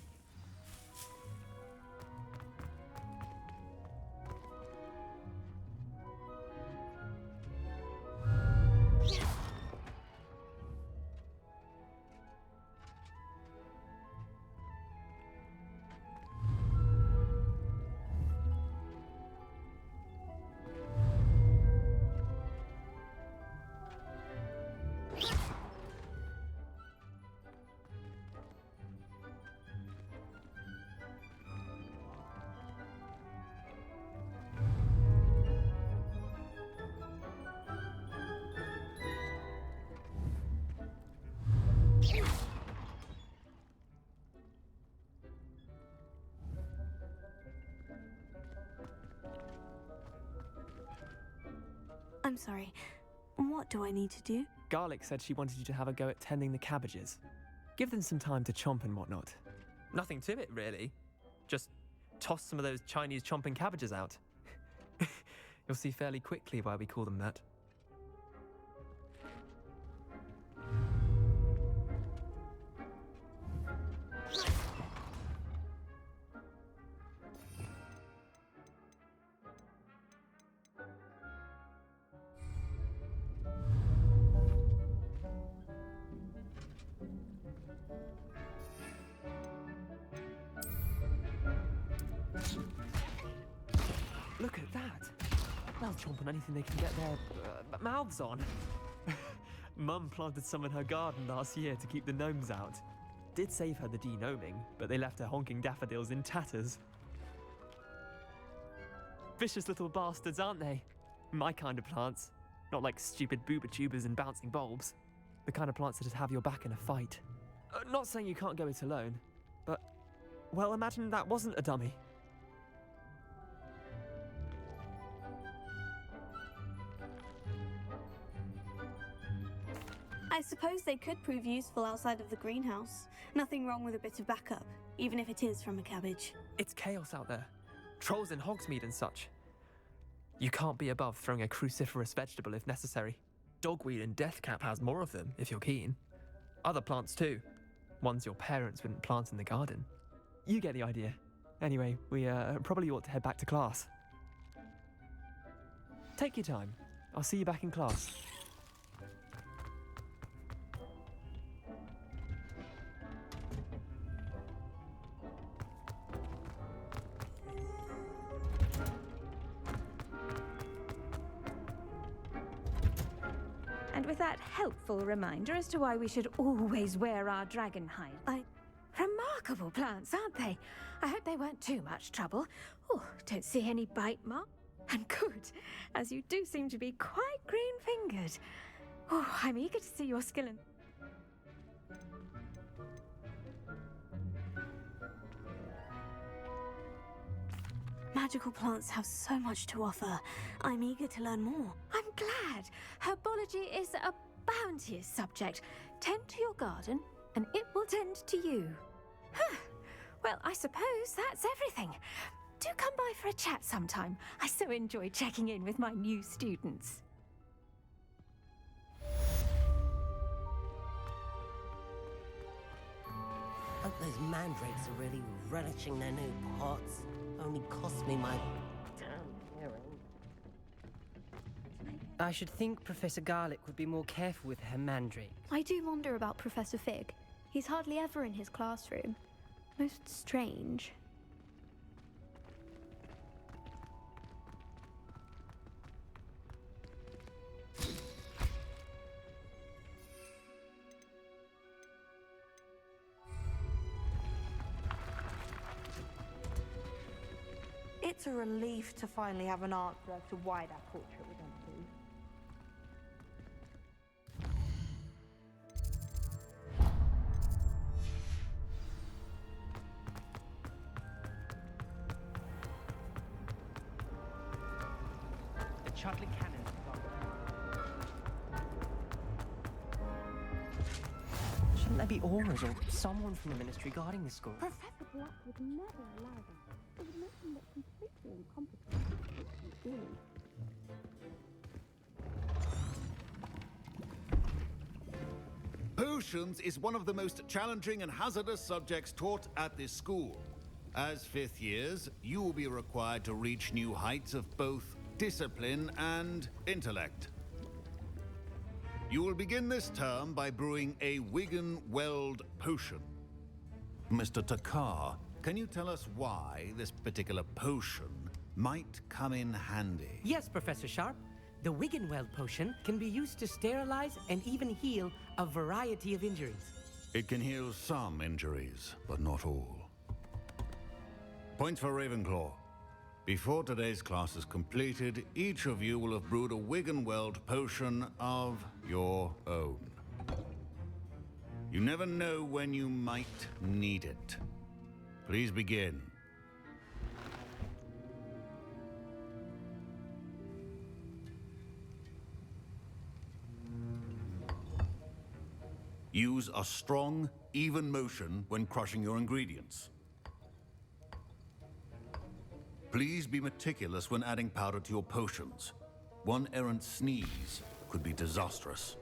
I'm sorry. What do I need to do? Garlic said she wanted you to have a go at tending the cabbages. Give them some time to chomp and whatnot. Nothing to it, really. Just toss some of those Chinese chomping cabbages out. You'll see fairly quickly why we call them that. Look at that! They'll chomp on anything they can get their mouths on. Mum planted some in her garden last year to keep the gnomes out. Did save her the de-gnoming, but they left her honking daffodils in tatters. Vicious little bastards, aren't they? My kind of plants. Not like stupid booba tubers and bouncing bulbs. The kind of plants that'd have your back in a fight. Not saying you can't go it alone, but... well, imagine that wasn't a dummy. I suppose they could prove useful outside of the greenhouse. Nothing wrong with a bit of backup, even if it is from a cabbage. It's chaos out there. Trolls in Hogsmeade and such. You can't be above throwing a cruciferous vegetable if necessary. Dogweed and deathcap has more of them, if you're keen. Other plants too. Ones your parents wouldn't plant in the garden. You get the idea. Anyway, we probably ought to head back to class. Take your time. I'll see you back in class. with that helpful reminder as to why we should always wear our dragon hide. Remarkable plants, aren't they? I hope they weren't too much trouble. Oh, don't see any bite mark. And good, as you do seem to be quite green-fingered. Oh, I'm eager to see your skill in... Magical plants have so much to offer. I'm eager to learn more. I'm glad. Herbology is a bounteous subject. Tend to your garden, and it will tend to you. Huh. Well, I suppose that's everything. Do come by for a chat sometime. I so enjoy checking in with my new students. Hope those mandrakes are really relishing their new pots. Only cost me my damn hearing. I should think Professor Garlick would be more careful with her mandrake. I do wonder about Professor Fig. He's hardly ever in his classroom. Most strange. It's a relief to finally have an answer as to why that portrait was empty. The Chudley Cannon's gone. Shouldn't there be aurors or someone from the ministry guarding the school? Professor Black would never allow that. It would make him look completely incompetent. Potions is one of the most challenging and hazardous subjects taught at this school. As fifth years, you will be required to reach new heights of both discipline and intellect. You will begin this term by brewing a Wigan-Weld potion. Mr. Takar, can you tell us why this particular potion might come in handy? Yes, Professor Sharp. The Wiggenweld potion can be used to sterilize and even heal a variety of injuries. It can heal some injuries, but not all. Points for Ravenclaw. Before today's class is completed, each of you will have brewed a Wiggenweld potion of your own. You never know when you might need it. Please begin. Use a strong, even motion when crushing your ingredients. Please be meticulous when adding powder to your potions. One errant sneeze could be disastrous.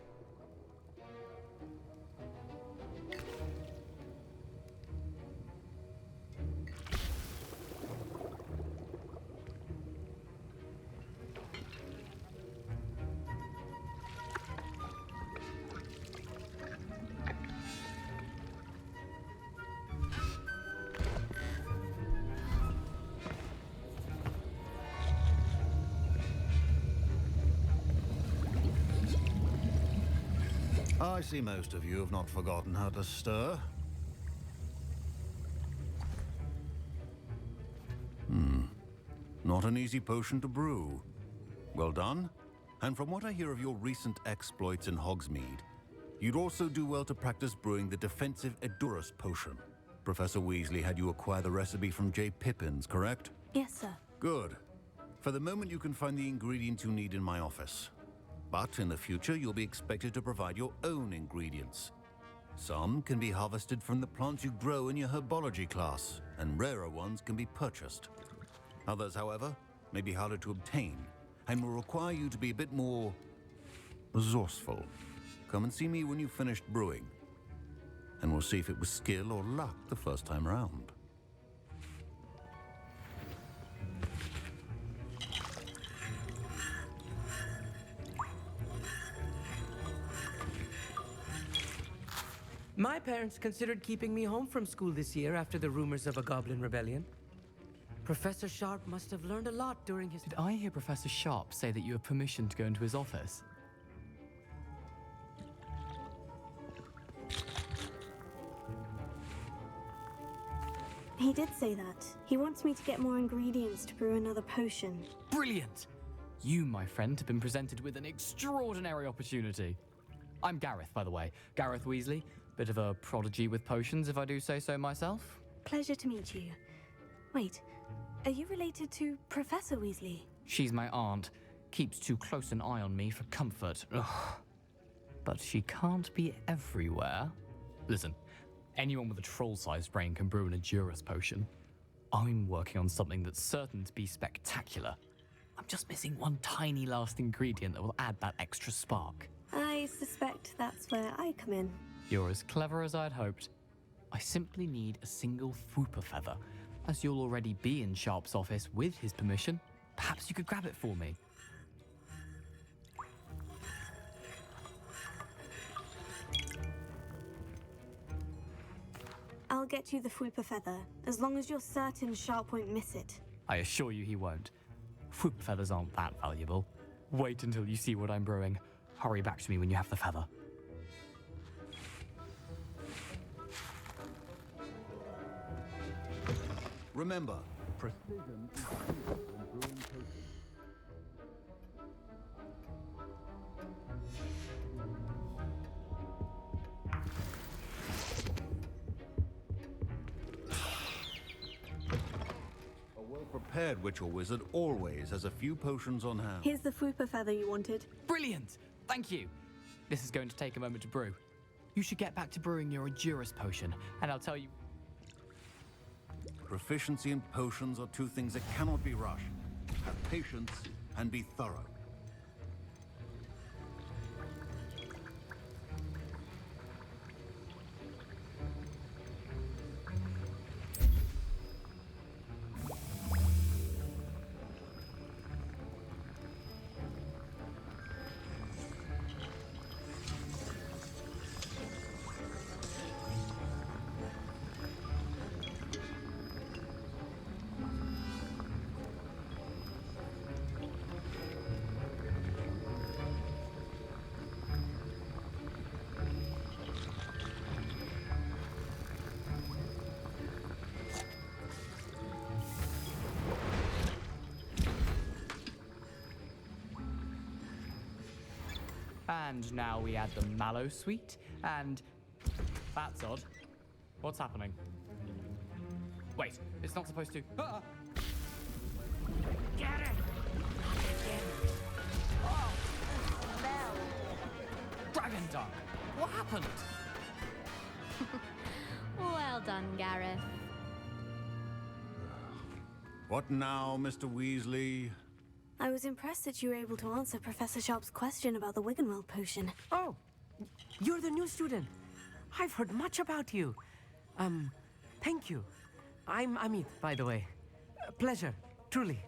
I see most of you have not forgotten how to stir. Not an easy potion to brew. Well done. And from what I hear of your recent exploits in Hogsmeade, you'd also do well to practice brewing the defensive Edurus potion. Professor Weasley had you acquire the recipe from J. Pippins, correct? Yes, sir. Good. For the moment, you can find the ingredients you need in my office. But in the future, you'll be expected to provide your own ingredients. Some can be harvested from the plants you grow in your herbology class, and rarer ones can be purchased. Others, however, may be harder to obtain, and will require you to be a bit more resourceful. Come and see me when you've finished brewing, and we'll see if it was skill or luck the first time around. My parents considered keeping me home from school this year after the rumors of a goblin rebellion. Professor Sharp must have learned a lot during his... Did I hear Professor Sharp say that you have permission to go into his office? He did say that. He wants me to get more ingredients to brew another potion. Brilliant! You, my friend, have been presented with an extraordinary opportunity. I'm Gareth, by the way. Gareth Weasley. Bit of a prodigy with potions, if I do say so myself. Pleasure to meet you. Wait, are you related to Professor Weasley? She's my aunt. Keeps too close an eye on me for comfort. Ugh. But she can't be everywhere. Listen, anyone with a troll-sized brain can brew an Edurus potion. I'm working on something that's certain to be spectacular. I'm just missing one tiny last ingredient that will add that extra spark. I suspect that's where I come in. You're as clever as I'd hoped. I simply need a single Fwooper feather. As you'll already be in Sharp's office with his permission, perhaps you could grab it for me. I'll get you the Fwooper feather, as long as you're certain Sharp won't miss it. I assure you he won't. Fwooper feathers aren't that valuable. Wait until you see what I'm brewing. Hurry back to me when you have the feather. Remember, precision is key when brewing potions. A well-prepared witch or wizard always has a few potions on hand. Here's the Fwooper feather you wanted. Brilliant! Thank you. This is going to take a moment to brew. You should get back to brewing your Edurus potion, and I'll tell you... Proficiency and potions are two things that cannot be rushed. Have patience and be thorough. And now we add the mallow sweet, and... That's odd. What's happening? Wait, it's not supposed to... Ah! Get it! Oh! Dragon dung! What happened? Well done, Gareth. What now, Mr. Weasley? I was impressed that you were able to answer Professor Sharp's question about the Wiggenweld potion. Oh, you're the new student. I've heard much about you. Thank you. I'm Amit, by the way. Pleasure, truly.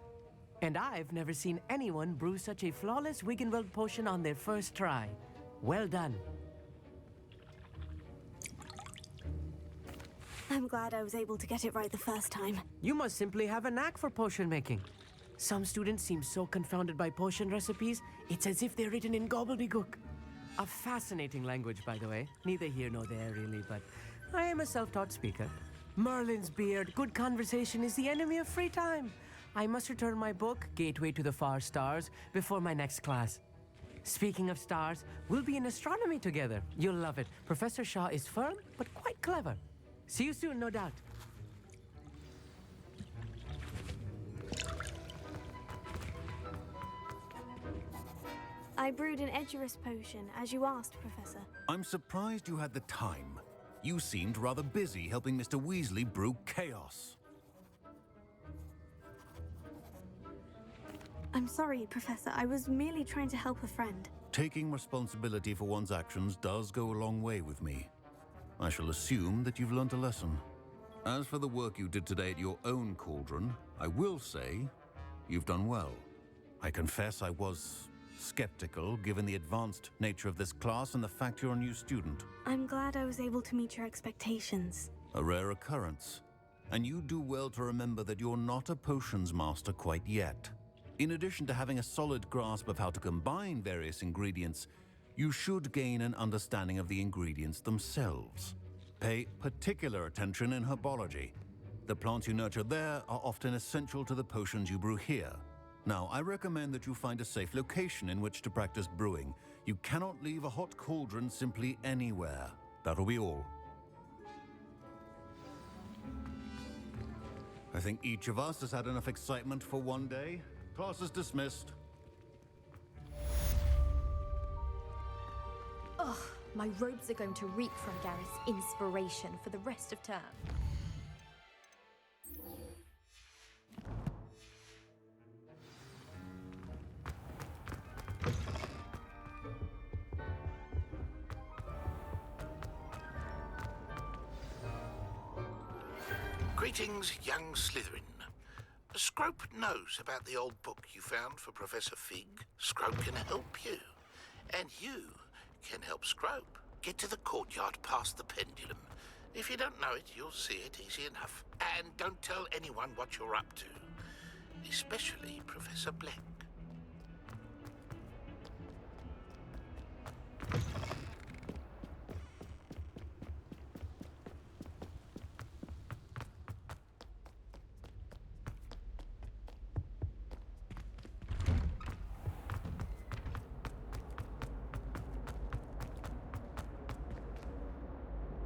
And I've never seen anyone brew such a flawless Wiggenweld potion on their first try. Well done. I'm glad I was able to get it right the first time. You must simply have a knack for potion making. Some students seem so confounded by potion recipes, it's as if they're written in gobbledygook. A fascinating language, by the way. Neither here nor there, really, but I am a self-taught speaker. Merlin's beard, good conversation is the enemy of free time. I must return my book, Gateway to the Far Stars, before my next class. Speaking of stars, we'll be in astronomy together. You'll love it. Professor Shaw is firm, but quite clever. See you soon, no doubt. I brewed an Edurus potion, as you asked, Professor. I'm surprised you had the time. You seemed rather busy helping Mr. Weasley brew chaos. I'm sorry, Professor. I was merely trying to help a friend. Taking responsibility for one's actions does go a long way with me. I shall assume that you've learnt a lesson. As for the work you did today at your own cauldron, I will say you've done well. I confess I was skeptical, given the advanced nature of this class and the fact you're a new student. I'm glad I was able to meet your expectations. A rare occurrence. And you do well to remember that you're not a potions master quite yet. In addition to having a solid grasp of how to combine various ingredients, you should gain an understanding of the ingredients themselves. Pay particular attention in herbology. The plants you nurture there are often essential to the potions you brew here. Now, I recommend that you find a safe location in which to practice brewing. You cannot leave a hot cauldron simply anywhere. That'll be all. I think each of us has had enough excitement for one day. Class is dismissed. Ugh, my robes are going to reek from Gareth's inspiration for the rest of term. Greetings, young Slytherin. Scrope knows about the old book you found for Professor Fig. Scrope can help you. And you can help Scrope. Get to the courtyard past the pendulum. If you don't know it, you'll see it easy enough. And don't tell anyone what you're up to. Especially Professor Black.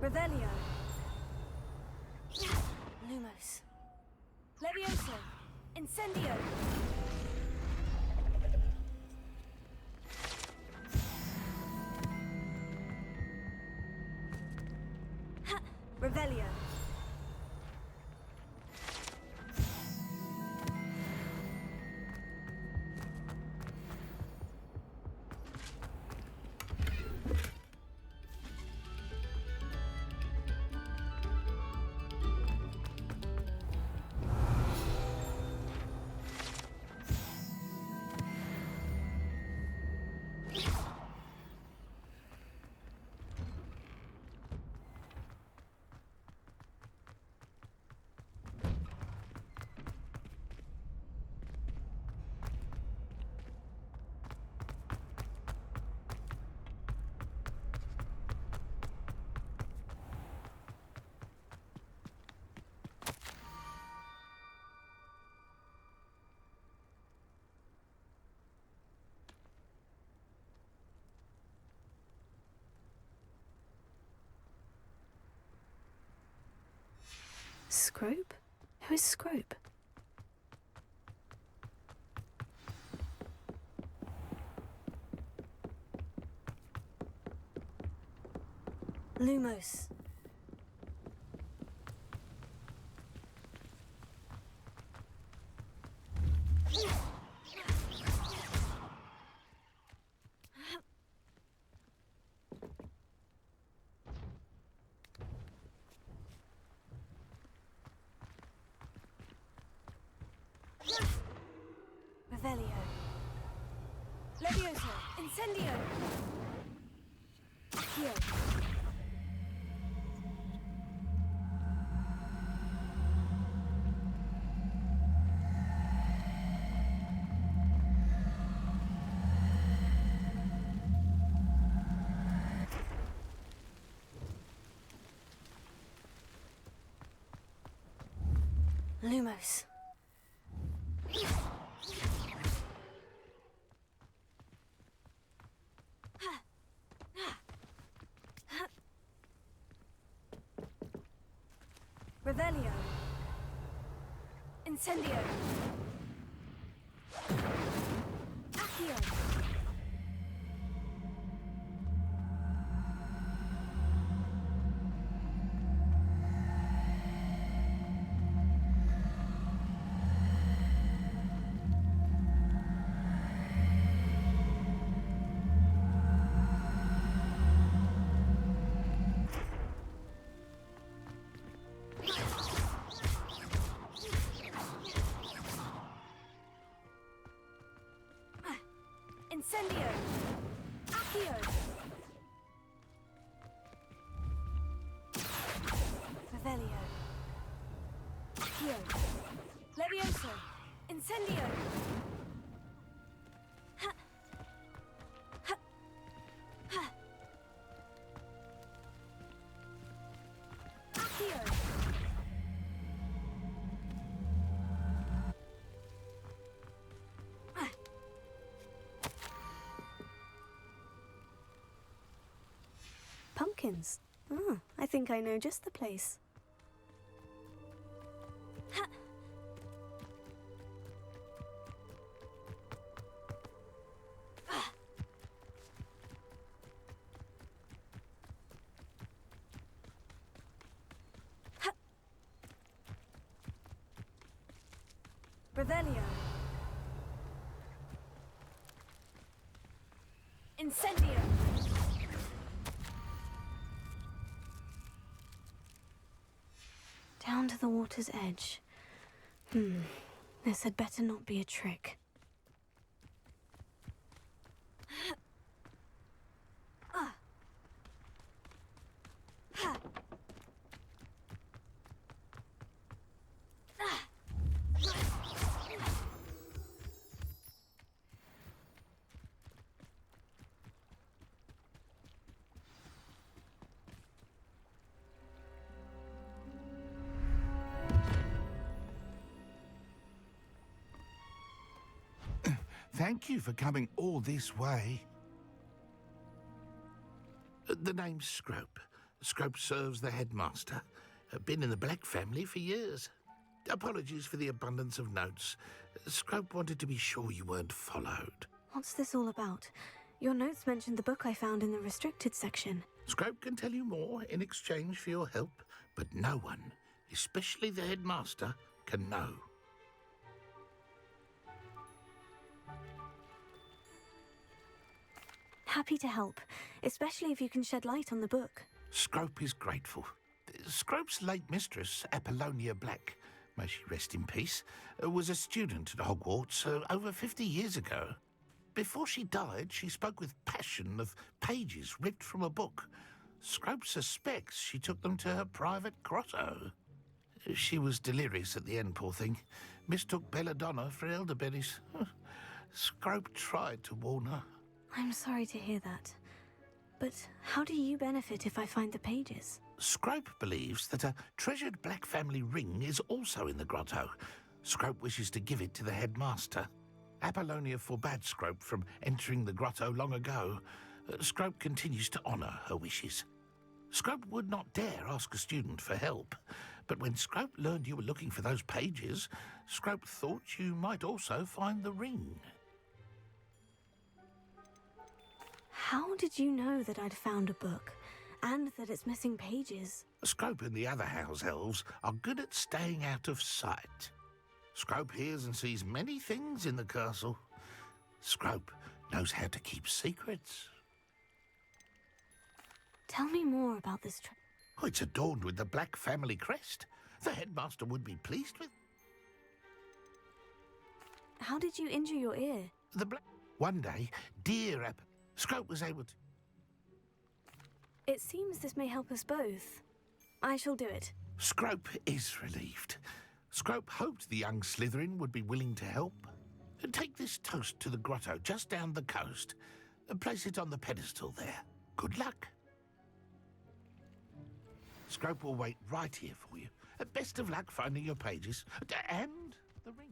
Revelio. Lumos. Levioso. Incendio. Ha! Revelio. Scrope? Who is Scrope? Lumos. Revelio. Levioso. Incendio. Accio. Lumos. Revelio. Incendio. Accio. Incendio. Accio. Revelio. Accio. Levioso. Incendio. Ha. Ha. Ha. Accio. pumpkins. Oh, I think I know just the place. Ha! Revelio. Incendio. Down to the water's edge. This had better not be a trick. Thank you for coming all this way. The name's Scrope. Scrope serves the headmaster. Been in the Black family for years. Apologies for the abundance of notes. Scrope wanted to be sure you weren't followed. What's this all about? Your notes mentioned the book I found in the restricted section. Scrope can tell you more in exchange for your help, but no one, especially the headmaster, can know. Happy to help, especially if you can shed light on the book. Scrope is grateful. Scrope's late mistress, Apollonia Black, may she rest in peace, was a student at Hogwarts over 50 years ago. Before she died, she spoke with passion of pages ripped from a book. Scrope suspects she took them to her private grotto. She was delirious at the end, poor thing. Mistook belladonna for elderberries. Scrope tried to warn her. I'm sorry to hear that. But how do you benefit if I find the pages? Scrope believes that a treasured Black family ring is also in the grotto. Scrope wishes to give it to the headmaster. Apollonia forbade Scrope from entering the grotto long ago. Scrope continues to honour her wishes. Scrope would not dare ask a student for help, but when Scrope learned you were looking for those pages, Scrope thought you might also find the ring. How did you know that I'd found a book, and that it's missing pages? Scrope and the other house elves are good at staying out of sight. Scrope hears and sees many things in the castle. Scrope knows how to keep secrets. Tell me more about this trip. Oh, it's adorned with the Black family crest. The headmaster would be pleased with. How did you injure your ear? One day, dear Scrope was able to. It seems this may help us both. I shall do it. Scrope is relieved. Scrope hoped the young Slytherin would be willing to help. Take this toast to the grotto just down the coast. Place it on the pedestal there. Good luck. Scrope will wait right here for you. Best of luck finding your pages. And the ring.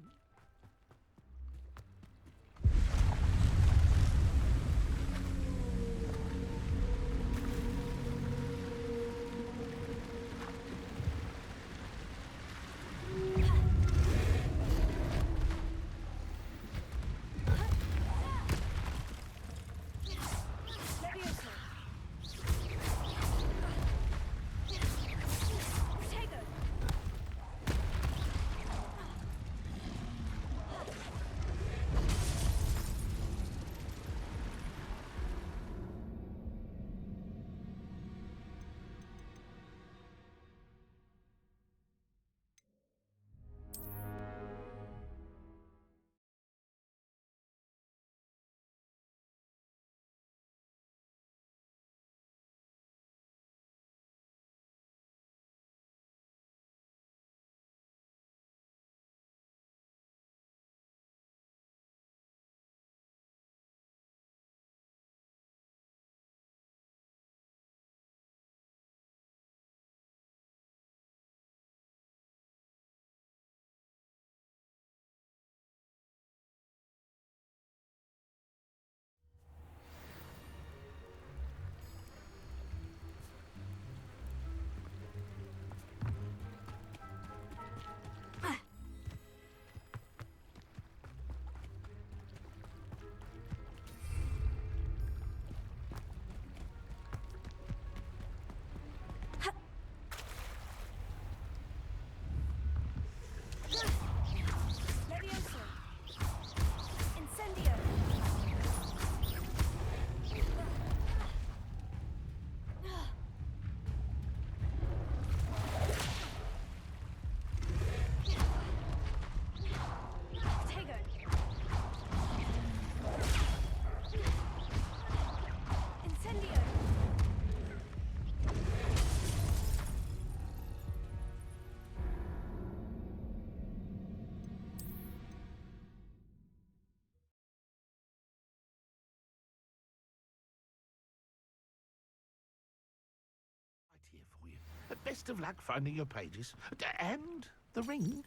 best of luck finding your pages. And the ring.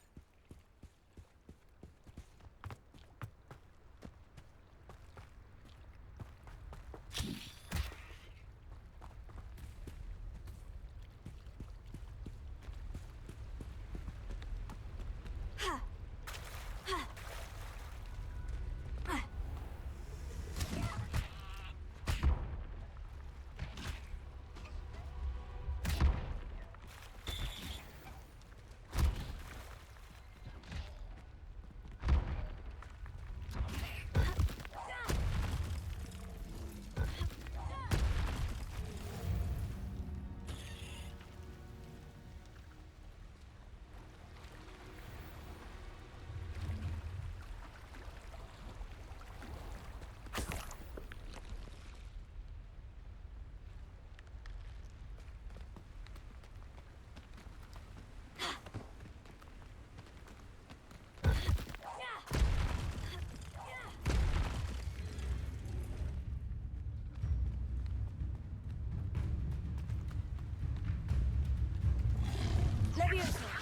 Leviosa!